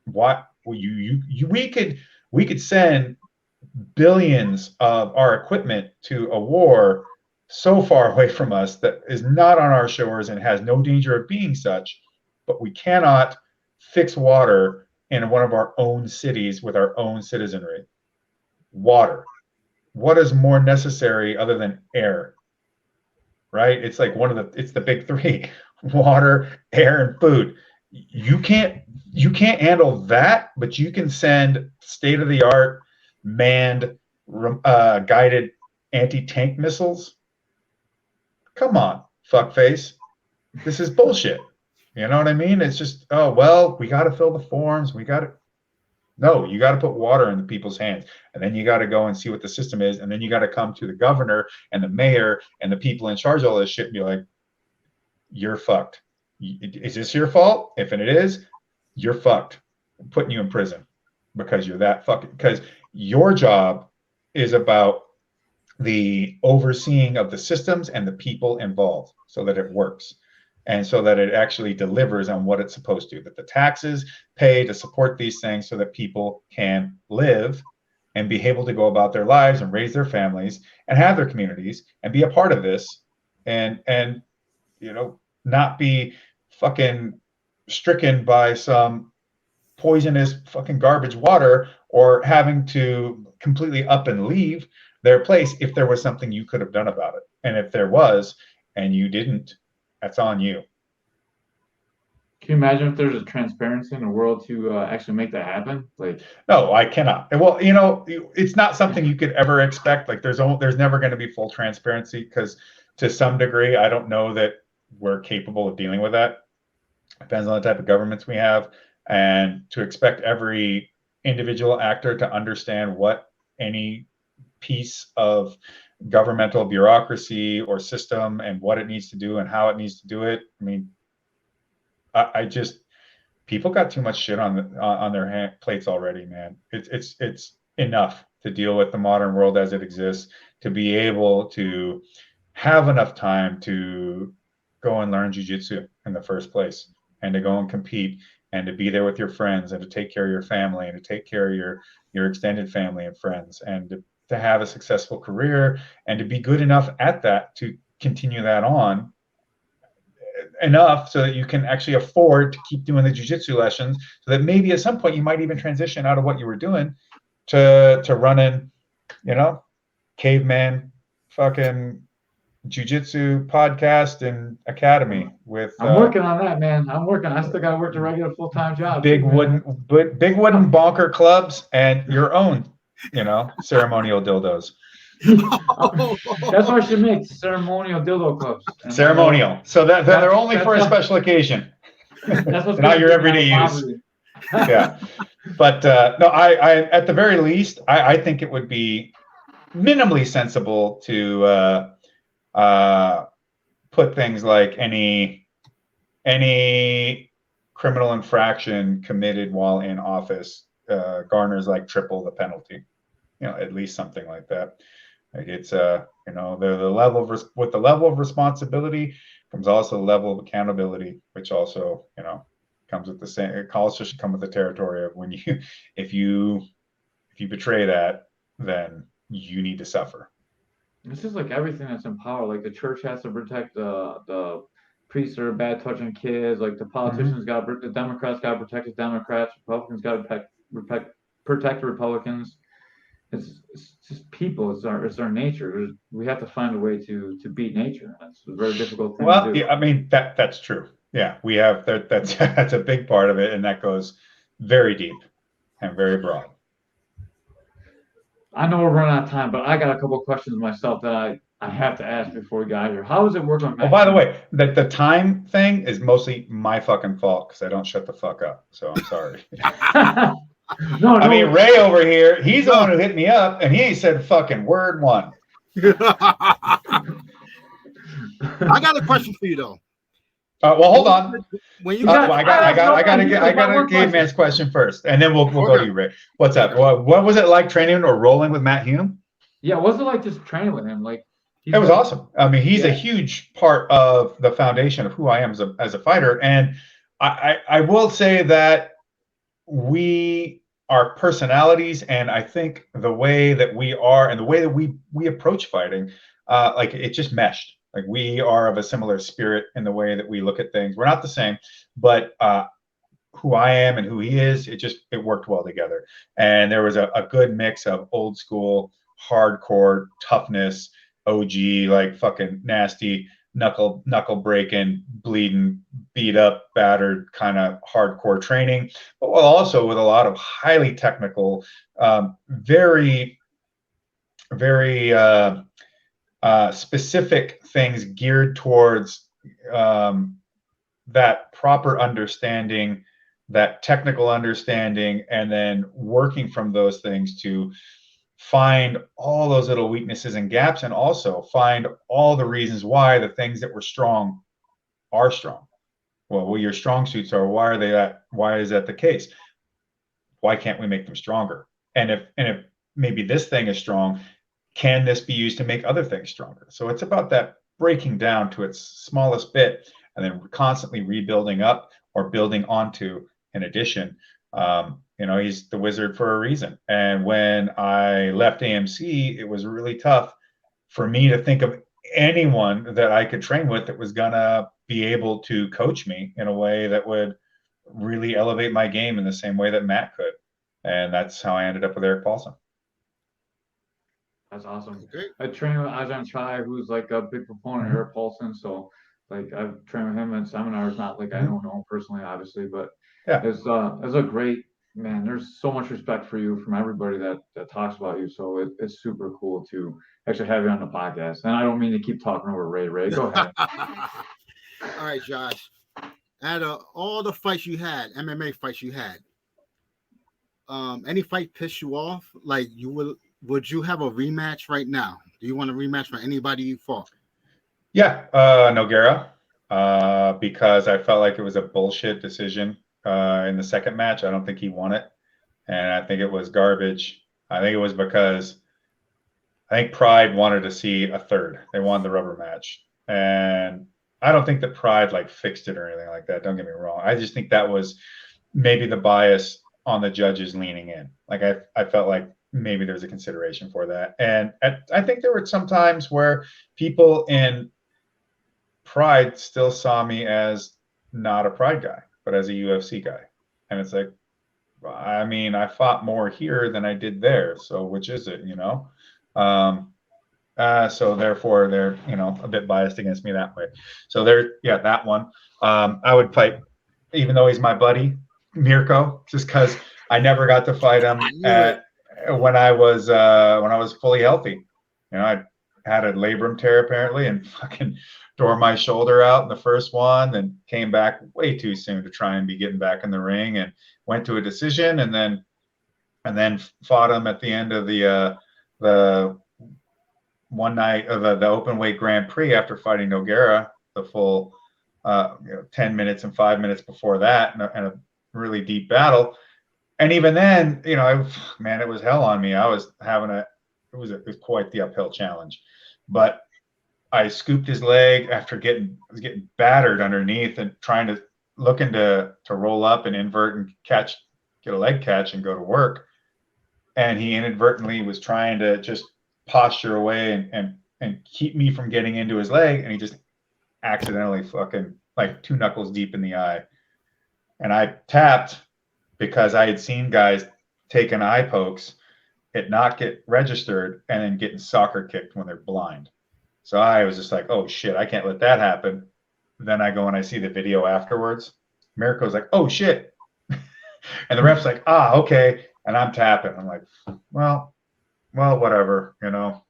What we could send billions of our equipment to a war so far away from us that is not on our shores and has no danger of being such, but we cannot fix water in one of our own cities with our own citizenry. Water. What is more necessary other than air? Right? It's like it's the big three: water, air, and food. You can't handle that, but you can send state-of-the-art manned guided anti-tank missiles. Come on, fuckface. This is bullshit. You know what I mean? It's just, oh, well, we got to fill the forms. No, you got to put water in the people's hands. And then you got to go and see what the system is. And then you got to come to the governor and the mayor and the people in charge of all this shit and be like, you're fucked. Is this your fault? If it is, you're fucked. I'm putting you in prison because you're that fucking, because your job is about the overseeing of the systems and the people involved so that it works and so that it actually delivers on what it's supposed to, that the taxes pay to support these things so that people can live and be able to go about their lives and raise their families and have their communities and be a part of this and not be fucking stricken by some poisonous fucking garbage water or having to completely up and leave their place if there was something you could have done about it. And if there was, and you didn't, that's on you. Can you imagine if there's a transparency in the world to actually make that happen? Like, no, I cannot. Well, it's not something you could ever expect. Like there's never going to be full transparency because to some degree, I don't know that we're capable of dealing with that. Depends on the type of governments we have. And to expect every individual actor to understand what any piece of governmental bureaucracy or system and what it needs to do and how it needs to do it. I mean, I just, people got too much shit on their plates already, man. It's enough to deal with the modern world as it exists, to be able to have enough time to go and learn jiu-jitsu in the first place, and to go and compete, and to be there with your friends, and to take care of your family, and to take care of your extended family and friends, and to have a successful career, and to be good enough at that to continue that on enough so that you can actually afford to keep doing the jiu-jitsu lessons, so that maybe at some point you might even transition out of what you were doing to running, Caveman fucking jiu-jitsu podcast and academy with I'm working on that, man. I still got to work the regular full-time job. big wooden bonker clubs and your own, ceremonial dildos. That's what I should make, ceremonial dildo clubs. Ceremonial. So that they're only for a special occasion. That's what's not your everyday use. Yeah. But no, I at the very least, I think it would be minimally sensible to put things like any criminal infraction committed while in office garners like triple the penalty. At least something like that. Like it's the level of with the level of responsibility comes also the level of accountability, which also comes with the same. It also should come with the territory of when if you betray that, then you need to suffer. This is like everything that's in power. Like the church has to protect the priests that are bad touching kids. Like the politicians the Democrats got to protect the Democrats. Republicans got to protect the Republicans. It's just people. It's our nature. We have to find a way to beat nature. That's a very difficult thing to do. Yeah, I mean that's true. Yeah, we have that's a big part of it, and that goes very deep and very broad. I know we're running out of time, but I got a couple of questions myself that I have to ask before we got here. How does it work on? Oh, by the way, the time thing is mostly my fucking fault because I don't shut the fuck up. So I'm sorry. No, I mean, Ray over here, he's the one who hit me up, and he ain't said fucking word one. I got a question for you though. Well, hold on. When you I got a Caveman's question first, and then we'll go to you, Ray. What's up? What was it like training or rolling with Matt Hume? Yeah, what's it like just training with him? Like, it was awesome. I mean, he's a huge part of the foundation of who I am as a fighter, and I will say that our personalities, and I think the way that we are and the way that we approach fighting, like it just meshed. Like we are of a similar spirit in the way that we look at things. We're not the same, but who I am and who he is, it worked well together. And there was a good mix of old school, hardcore toughness, OG, like fucking nasty, knuckle breaking, bleeding, beat up, battered kind of hardcore training, but also with a lot of highly technical, very, very specific things geared towards that proper understanding, that technical understanding, and then working from those things to find all those little weaknesses and gaps, and also find all the reasons why the things that were strong are strong. Well, your strong suits are, why are they that? Why is that the case? Why can't we make them stronger? And if maybe this thing is strong, can this be used to make other things stronger? So it's about that breaking down to its smallest bit and then constantly rebuilding up or building onto in addition. He's the wizard for a reason. And when I left AMC, it was really tough for me to think of anyone that I could train with that was gonna be able to coach me in a way that would really elevate my game in the same way that Matt could. And that's how I ended up with Eric Paulson. That's awesome. Okay. I train with Ajahn Chai, who's like a big proponent of Eric Paulson. So like I've trained with him in seminars, not like I don't know him personally, obviously, but Yeah. it's a great man. There's so much respect for you from everybody that talks about you. So it's super cool to actually have you on the podcast. And I don't mean to keep talking over Ray. Ray, go ahead. All right, Josh. Out of all the fights you had, MMA fights you had, any fight piss you off? Like would you have a rematch right now? Do you want a rematch for anybody you fought? Yeah, Nogueira, because I felt like it was a bullshit decision in the second match. I don't think he won it, and I think it was garbage. I think it was because I think Pride wanted to see a third. They wanted the rubber match, and I don't think that Pride like fixed it or anything like that. Don't get me wrong. I just think that was maybe the bias on the judges leaning in. Like I felt like maybe there's a consideration for that, and I think there were some times where people in Pride still saw me as not a Pride guy, but as a UFC guy. And it's like, I mean, I fought more here than I did there. So which is it, you know? So therefore they're, you know, a bit biased against me that way. So yeah, that one. I would fight, even though he's my buddy, Mirko, just because I never got to fight him when I was fully healthy. You know, I had a labrum tear apparently and fucking tore my shoulder out in the first one, and came back way too soon to try and be getting back in the ring, and went to a decision, and then fought him at the end of the one night of the open weight Grand Prix after fighting Nogueira the full 10 minutes and 5 minutes before that, and a really deep battle. And even then, you know, man, it was hell on me. I was having it was quite the uphill challenge, but I scooped his leg after getting battered underneath and trying to looking to roll up and invert and get a leg catch and go to work. And he inadvertently was trying to just posture away and keep me from getting into his leg. And he just accidentally fucking like 2 knuckles deep in the eye. And I tapped because I had seen guys taking eye pokes, it not get registered, and then getting soccer kicked when they're blind. So I was just like, oh shit, I can't let that happen. Then I go and I see the video afterwards. Mirko's like, oh shit. And the ref's like, okay. And I'm tapping. I'm like, well, whatever, you know.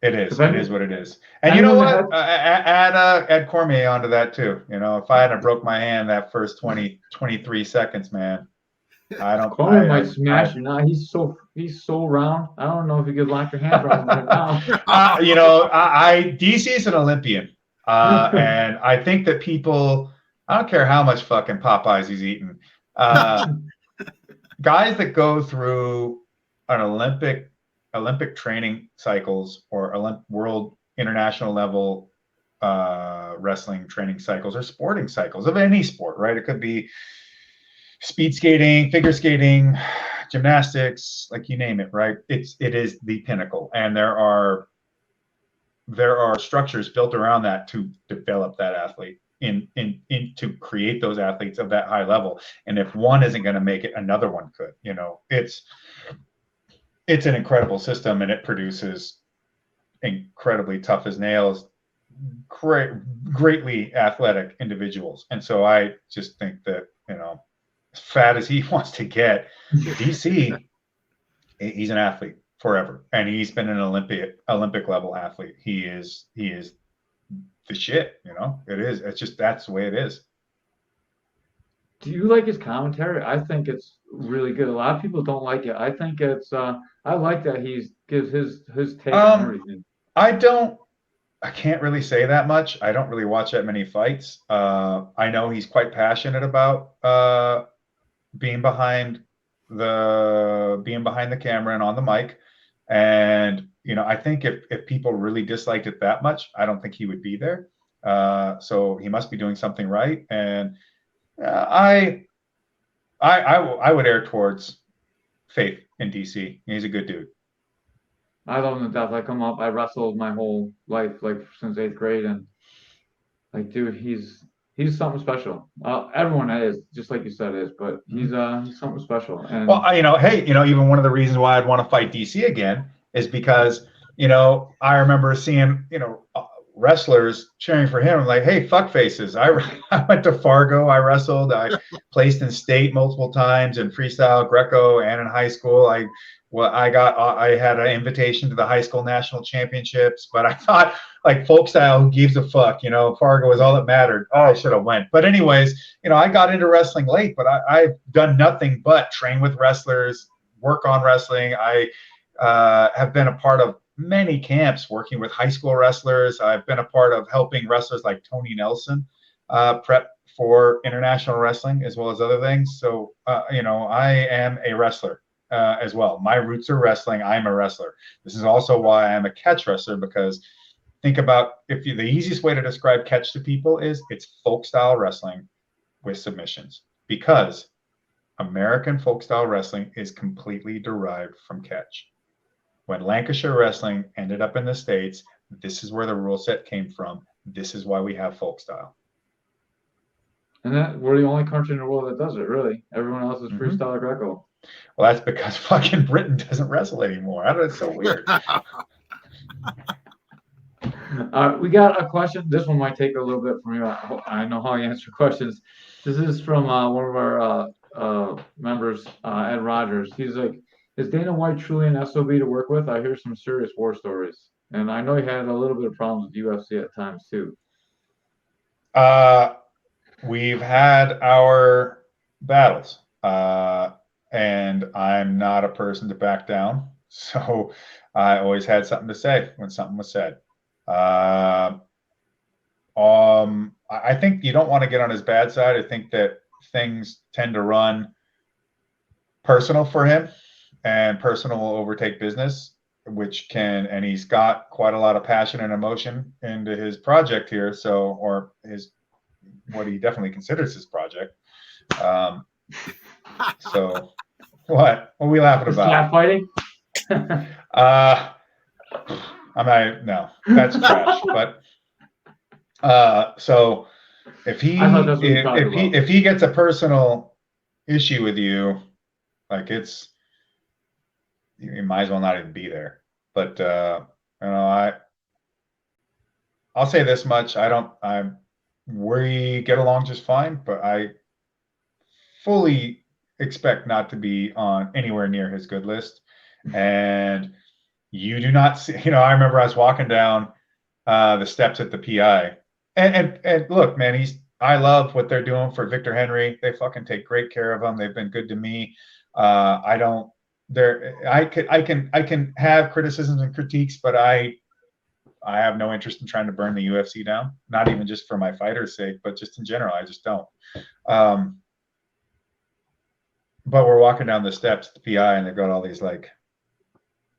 It is what it is. And you know what? Add Cormier onto that too. You know, if I hadn't broke my hand that first 23 seconds, man, I don't. Cormier might smash you now. He's so round. I don't know if you could lock your hands around him now. You know, DC is an Olympian, and I think that people. I don't care how much fucking Popeyes he's eating. Guys that go through an Olympic training cycles or world international level wrestling training cycles or sporting cycles of any sport, right? It could be speed skating, figure skating, gymnastics, like you name it, right? It is the pinnacle, and there are structures built around that to develop that athlete in to create those athletes of that high level. And if one isn't going to make it, another one could. You know, it's an incredible system, and it produces incredibly tough as nails, greatly athletic individuals. And so I just think that, you know, as fat as he wants to get, DC, he's an athlete forever, and he's been an Olympic level athlete. He is the shit. You know, it is. It's just that's the way it is. Do you like his commentary? I think it's really good. A lot of people don't like it. I think it's I like that he gives his take on everything. I can't really say that much. I don't really watch that many fights. I know he's quite passionate about being behind the camera and on the mic. And, you know, I think if people really disliked it that much, I don't think he would be there. So he must be doing something right. And I would err towards faith in DC. He's a good dude. I love him to death. I come up, I wrestled my whole life, like since 8th grade, and like, dude, he's he's something special. Everyone is, just like you said, is, but he's something special. And well, hey, even one of the reasons why I'd want to fight DC again is because, I remember seeing, wrestlers cheering for him. Like, hey, fuck faces. I went to Fargo. I wrestled. I placed in state multiple times in freestyle, Greco, and in high school. I had an invitation to the high school national championships, but I thought, like, folk style, who gives a fuck? Fargo was all that mattered. Oh, I should have went. But anyways, I got into wrestling late, but I've done nothing but train with wrestlers, work on wrestling. I have been a part of many camps working with high school wrestlers. I've been a part of helping wrestlers like Tony Nelson prep for international wrestling as well as other things. So, I am a wrestler as well. My roots are wrestling. I'm a wrestler. This is also why I'm a catch wrestler, because think about the easiest way to describe catch to people is it's folk style wrestling with submissions, because American folk style wrestling is completely derived from catch. When Lancashire wrestling ended up in the States, this is where the rule set came from. This is why we have folk style. And that we're the only country in the world that does it, really. Everyone else is freestyle Greco. Well, that's because fucking Britain doesn't wrestle anymore. It's so weird. We got a question. This one might take a little bit from you. I know how you answer questions. This is from one of our members, Ed Rogers. He's like, is Dana White truly an SOB to work with? I hear some serious war stories. And I know he had a little bit of problems with UFC at times, too. We've had our battles. And I'm not a person to back down. So I always had something to say when something was said. I think you don't want to get on his bad side. I think that things tend to run personal for him, and personal will overtake business, and he's got quite a lot of passion and emotion into his project here. So, or what he definitely considers his project. So what are we laughing about? Slap fighting? No, that's trash. But so if he gets a personal issue with you, like, you might as well not even be there. But I'll say this much: we get along just fine, but I fully expect not to be on anywhere near his good list. And you do not see, I remember I was walking down the steps at the PI, and look, man, I love what they're doing for Victor Henry. They fucking take great care of him. They've been good to me. I can have criticisms and critiques, but I have no interest in trying to burn the UFC down, not even just for my fighter's sake, but just in general. I just don't. But we're walking down the steps at the PI, and they've got all these like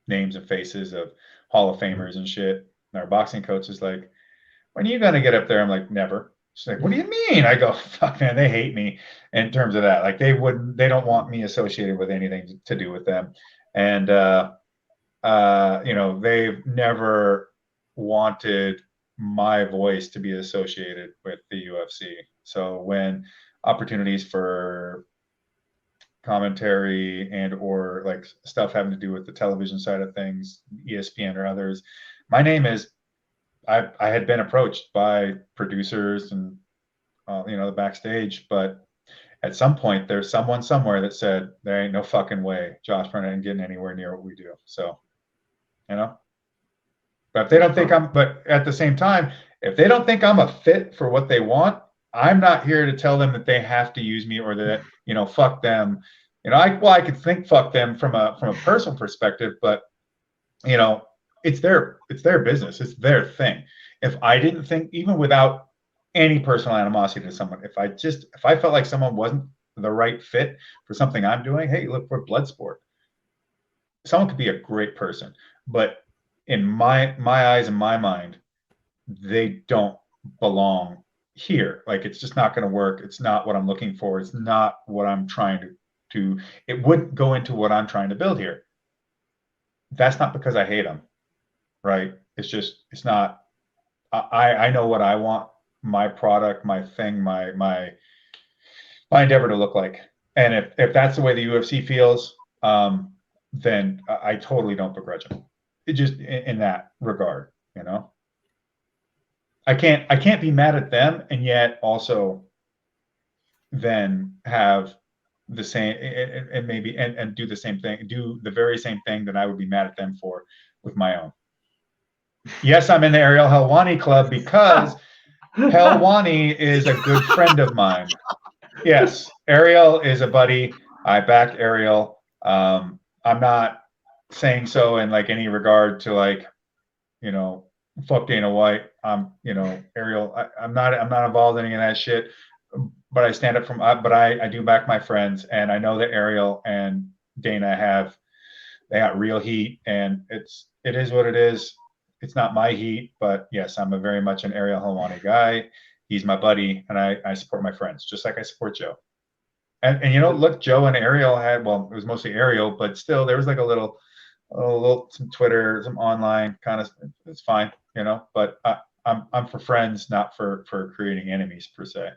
names and faces of Hall of Famers and shit. And our boxing coach is like, when are you going to get up there? I'm like, never. She's like, what do you mean? I go, fuck, man, they hate me in terms of that. Like, they don't want me associated with anything to do with them. And, they've never wanted my voice to be associated with the UFC. So when opportunities for commentary and or like stuff having to do with the television side of things, ESPN or others, my name is, I had been approached by producers and the backstage, but at some point there's someone somewhere that said there ain't no fucking way Josh Barnett ain't getting anywhere near what we do. So, but if they don't think but at the same time, if they don't think I'm a fit for what they want, I'm not here to tell them that they have to use me or that, fuck them. I could think fuck them from a personal perspective, but it's their business. It's their thing. If I didn't think, even without any personal animosity to someone, if I felt like someone wasn't the right fit for something I'm doing, hey, look, for blood sport. Someone could be a great person, but in my eyes and my mind, they don't belong here. Like, it's just not going to work. It's not what I'm looking for. It's not what I'm trying to it wouldn't go into what I'm trying to build here. That's not because I hate them, right? It's not, I know what I want my product, my thing, my endeavor to look like. And if that's the way the UFC feels, then I totally don't begrudge them. It just in that regard, you know. I can't be mad at them and yet also then have the same and maybe and do the same thing, do the very same thing that I would be mad at them for with my own. Yes, I'm in the Ariel Helwani club because Helwani is a good friend of mine. Yes, Ariel is a buddy. I back Ariel. I'm not saying so in like any regard to like, you know, fuck Dana White. Ariel. I'm not involved in any of that shit. But I stand up but I do back my friends, and I know that Ariel and Dana they got real heat, and it is what it is. It's not my heat, but yes, I'm a very much an Ariel Helwani guy. He's my buddy, and I support my friends just like I support Joe. And you know, look, Joe and Ariel it was mostly Ariel, but still there was like a little some Twitter, some online kind of. It's fine, you know. But I'm for friends, not for creating enemies per se.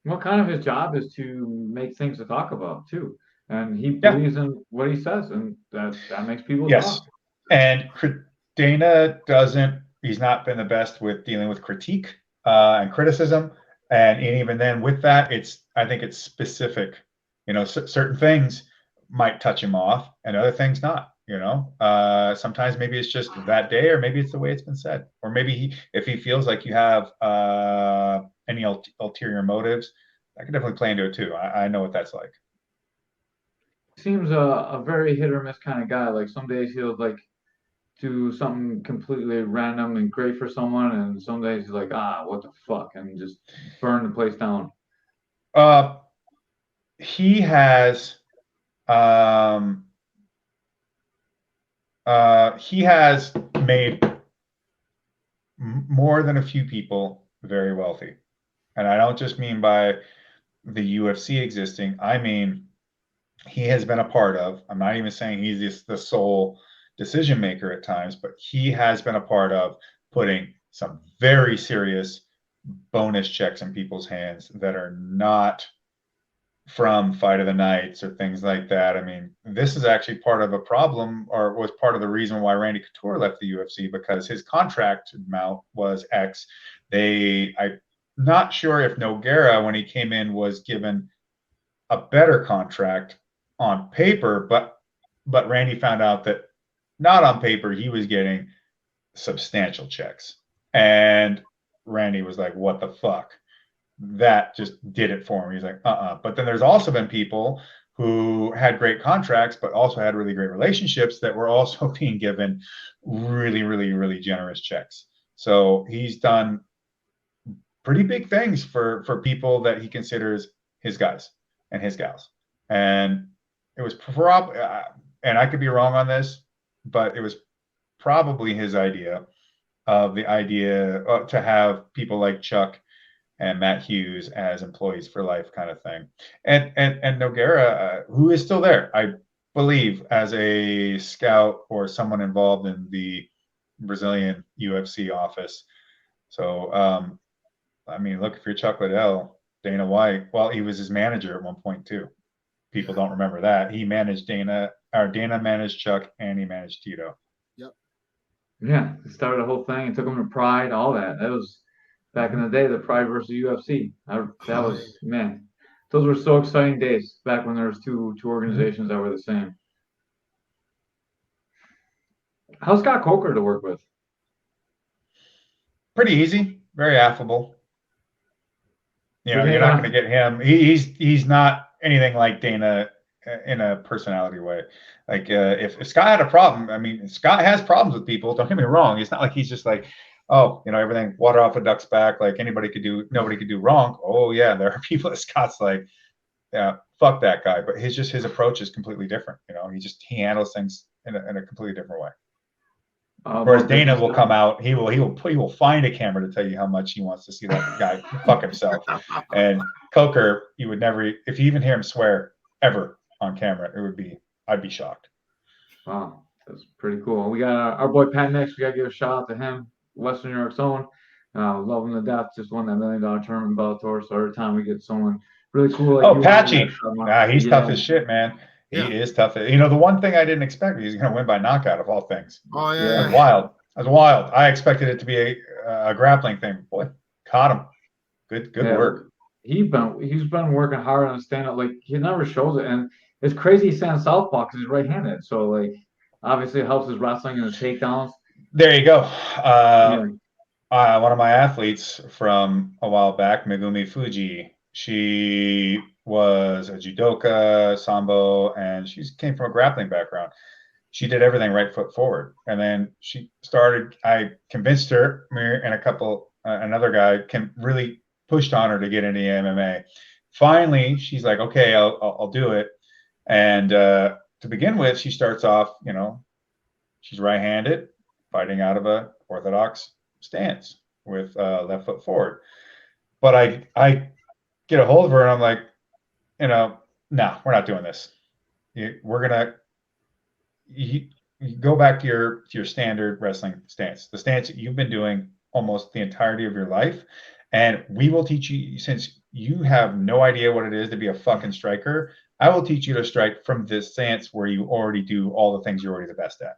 Well, kind of his job is to make things to talk about too, and he believes in what he says, and that makes people talk. And Dana he's not been the best with dealing with critique and criticism, and even then with that, I think it's specific. You know, certain things might touch him off, and other things not. You know, sometimes maybe it's just that day, or maybe it's the way it's been said, or maybe if he feels like you have any ulterior motives, that could definitely play into it too. I know what that's like. Seems a very hit or miss kind of guy. Like some days he'll like do something completely random and great for someone, and some days he's like, what the fuck, and just burn the place down. He has made more than a few people very wealthy. And I don't just mean by the UFC existing. I mean, he has been a part of, I'm not even saying he's the sole decision maker at times, but he has been a part of putting some very serious bonus checks in people's hands that are not from Fight of the Nights or things like that. I mean, this is actually part of a problem, or was part of the reason why Randy Couture left the UFC, because his contract amount was X. I'm not sure if Nogueira, when he came in, was given a better contract on paper, but Randy found out that not on paper, he was getting substantial checks. And Randy was like, what the fuck? That just did it for him. He's like, But then there's also been people who had great contracts, but also had really great relationships that were also being given really, really, really generous checks. So he's done pretty big things for people that he considers his guys and his gals. And it was and I could be wrong on this, but it was probably his idea to have people like Chuck and Matt Hughes as employees for life kind of thing. And Nogueira, who is still there, I believe, as a scout or someone involved in the Brazilian UFC office. So, I mean, look, if you're Chuck Liddell, Dana White, well, he was his manager at one point too. People don't remember that. He managed Dana managed Chuck, and he managed Tito. Yep. Yeah, he started the whole thing and took him to Pride, all that. That was back in the day, the Pride versus UFC. Man, those were so exciting days back when there was two organizations that were the same. How's Scott Coker to work with? Pretty easy, very affable. You know, you're not going to get him. He's not anything like Dana in a personality way. Like if Scott had a problem, I mean, Scott has problems with people. Don't get me wrong. It's not like he's just like, oh, you know, everything water off a duck's back. Like nobody could do wrong. Oh yeah, there are people that Scott's like, yeah, fuck that guy. But his approach is completely different. You know, he handles things in a completely different way. Whereas Dana will come out, he will find a camera to tell you how much he wants to see that guy fuck himself. And Coker, you would never, if you even hear him swear ever on camera, I'd be shocked. Wow, that's pretty cool. We got our boy Pat next. We gotta give a shout out to him, Western New York's own. Love him to death. Just won that $1 million tournament in Bellator. So every time we get someone really cool like Oh, you, Patchy. He's tough yeah, as shit, man. He Yeah. is tough. You know, the one thing I didn't expect, he's going to win by knockout of all things. Oh Yeah. That's yeah. wild. That's wild. I expected it to be a grappling thing. Boy, caught him. Good yeah. work. He's been working hard on stand up. Like he never shows it, and it's crazy he's standing southpaw because he's right-handed. So like, obviously it helps his wrestling and his takedowns. There you go. Yeah. One of my athletes from a while back, Megumi Fuji, she was a judoka, sambo, and she came from a grappling background. She did everything right foot forward. And then I convinced her, me and another guy really pushed on her to get into MMA. Finally, she's like, okay, I'll do it. And to begin with, she starts off, she's right-handed, fighting out of a orthodox stance with left foot forward. But I get a hold of her and I'm like, no, we're not doing this. We're gonna you go back to your standard wrestling stance, the stance that you've been doing almost the entirety of your life, and we will teach you, since you have no idea what it is to be a fucking striker. I will teach you to strike from this stance where you already do all the things you're already the best at.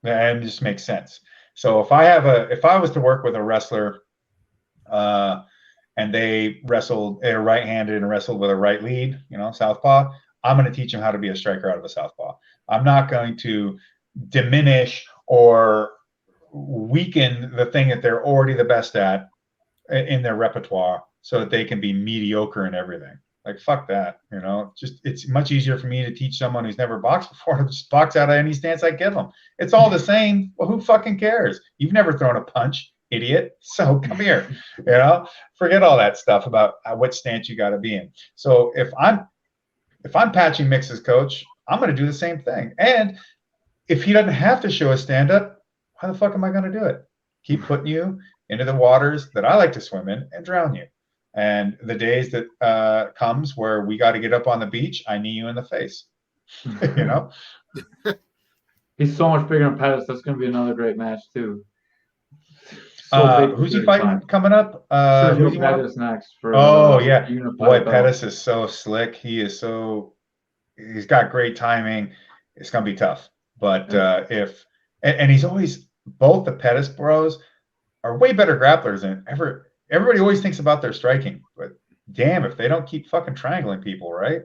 And it just makes sense. So if I was to work with a wrestler, and they're right-handed and wrestled with a right lead, southpaw, I'm going to teach them how to be a striker out of a southpaw. I'm not going to diminish or weaken the thing that they're already the best at in their repertoire so that they can be mediocre in everything. Like, fuck that, it's much easier for me to teach someone who's never boxed before to just box out of any stance I give them. It's all the same. Well, who fucking cares? You've never thrown a punch, idiot. So come here, forget all that stuff about what stance you got to be in. So if I'm patching Mix's coach, I'm going to do the same thing. And if he doesn't have to show a stand-up, why the fuck am I going to do it? Keep putting you into the waters that I like to swim in and drown you. And the days that comes where we got to get up on the beach, I knee you in the face. He's so much bigger than Pettis. That's going to be another great match too. So who's he fighting coming up? Sergio Who's he Pettis next for. Yeah, boy, Pettis is so slick. He's got great timing. It's gonna be tough, but and he's always, both the Pettis bros are way better grapplers than ever. Everybody always thinks about their striking, but damn if they don't keep fucking triangling people, right?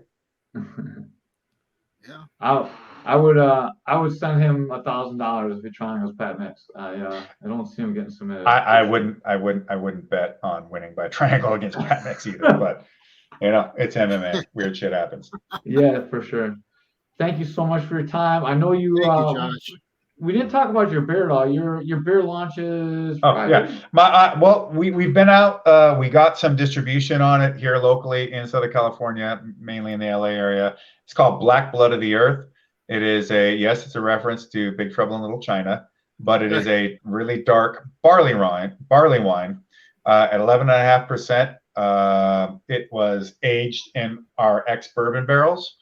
Yeah. I would send him $1,000 if he triangles Pat Mix. I don't see him getting submitted. I wouldn't bet on winning by triangle against Pat Mix either, but it's MMA. Weird shit happens. Yeah, for sure. Thank you so much for your time. I know you. Thank you, Josh. We didn't talk about your beer at all. Your beer launches. Oh yeah, well we've been out. We got some distribution on it here locally in Southern California, mainly in the LA area. It's called Black Blood of the Earth. It is it's a reference to Big Trouble in Little China, but it is a really dark barley wine at 11.5%. It was aged in our ex-bourbon barrels.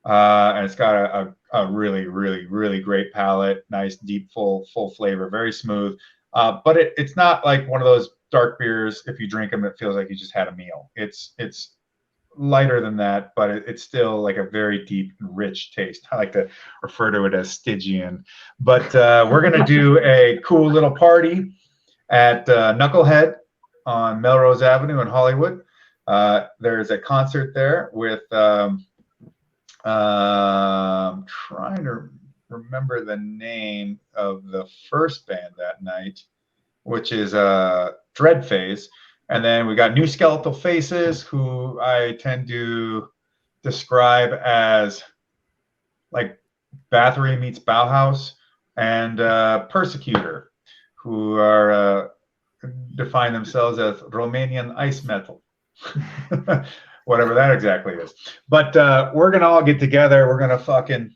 And it's got a really, really, really great palate, nice, deep, full flavor, very smooth. But it's not like one of those dark beers. If you drink them, it feels like you just had a meal. It's lighter than that, but it's still like a very deep, rich taste. I like to refer to it as Stygian. But we're gonna do a cool little party at Knucklehead on Melrose Avenue in Hollywood. There's a concert there with. Trying to remember the name of the first band that night, which is Dread Phase. And then we got New Skeletal Faces, who I tend to describe as like Bathory meets Bauhaus, and Persecutor, who are define themselves as Romanian ice metal. Whatever that exactly is. But we're going to all get together. We're going to headbang.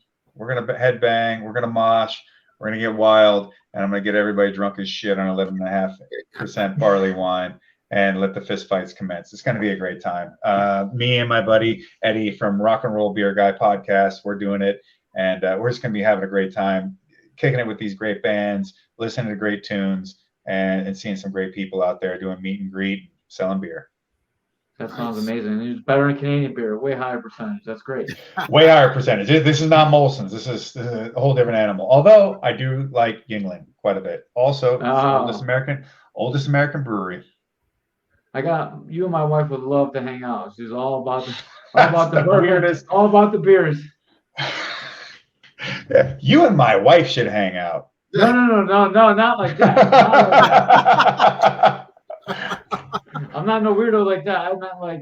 We're going to mosh. We're going to get wild. And I'm going to get everybody drunk as shit on 11.5% barley wine and let the fist fights commence. It's going to be a great time. Me and my buddy Eddie from Rock and Roll Beer Guy podcast, we're doing it. And we're just going to be having a great time, kicking it with these great bands, listening to great tunes. and seeing some great people out there doing meet and greet, selling beer. That sounds amazing. It's better than Canadian beer, way higher percentage. That's great. Way higher percentage. This is not Molson's. This is a whole different animal. Although I do like Yuengling quite a bit. Also, it's the oldest American brewery. You and my wife would love to hang out. She's all about the bourbon, all about the beers. Yeah, you and my wife should hang out. No, not like that. I'm not no weirdo like that. I'm not like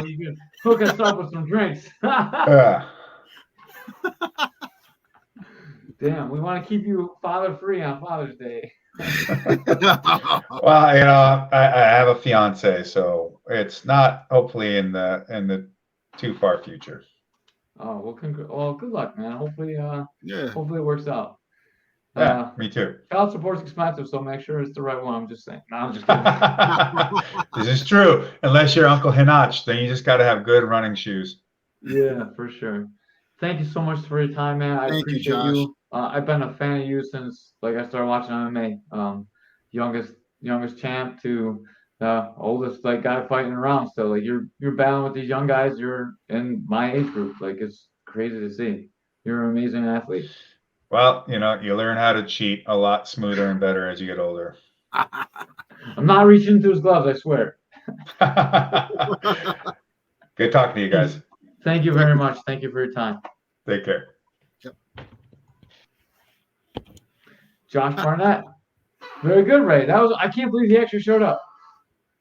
you can hook us up with some drinks. Damn, we want to keep you father free on Father's Day. Well, I have a fiance, so it's not hopefully in the too far future. Oh well, good luck, man. Hopefully it works out. Yeah, me too. Child support's expensive, so make sure it's the right one. I'm just saying. No, I'm just kidding. This is true. Unless you're Uncle Hinach, then you just got to have good running shoes. Yeah, for sure. Thank you so much for your time, man. I appreciate you. I've been a fan of you since I started watching MMA. Youngest champ to the oldest guy fighting around. So you're battling with these young guys. You're in my age group. It's crazy to see. You're an amazing athlete. Well, you learn how to cheat a lot smoother and better as you get older. I'm not reaching into his gloves, I swear. Good talking to you guys. Thank you very much. Thank you for your time. Take care. Yep. Josh Barnett. Very good, Ray. I can't believe he actually showed up.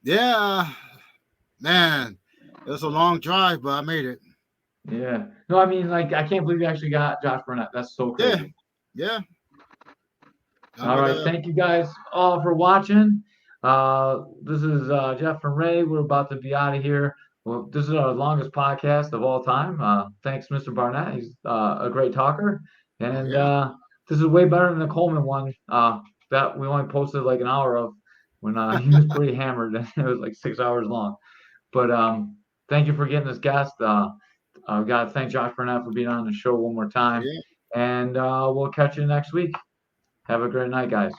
Yeah, man. It was a long drive, but I made it. Yeah. No, I mean, I can't believe you actually got Josh Barnett. That's so crazy. Yeah. All right. Thank you guys all for watching. This is Jeff and Ray. We're about to be out of here. Well, this is our longest podcast of all time. Thanks, Mr. Barnett. He's a great talker. And this is way better than the Coleman one that we only posted an hour of when he was pretty hammered. It was 6 hours long. But thank you for getting this guest. I've got to thank Josh Barnett for being on the show one more time. Yeah. And we'll catch you next week. Have a great night, guys.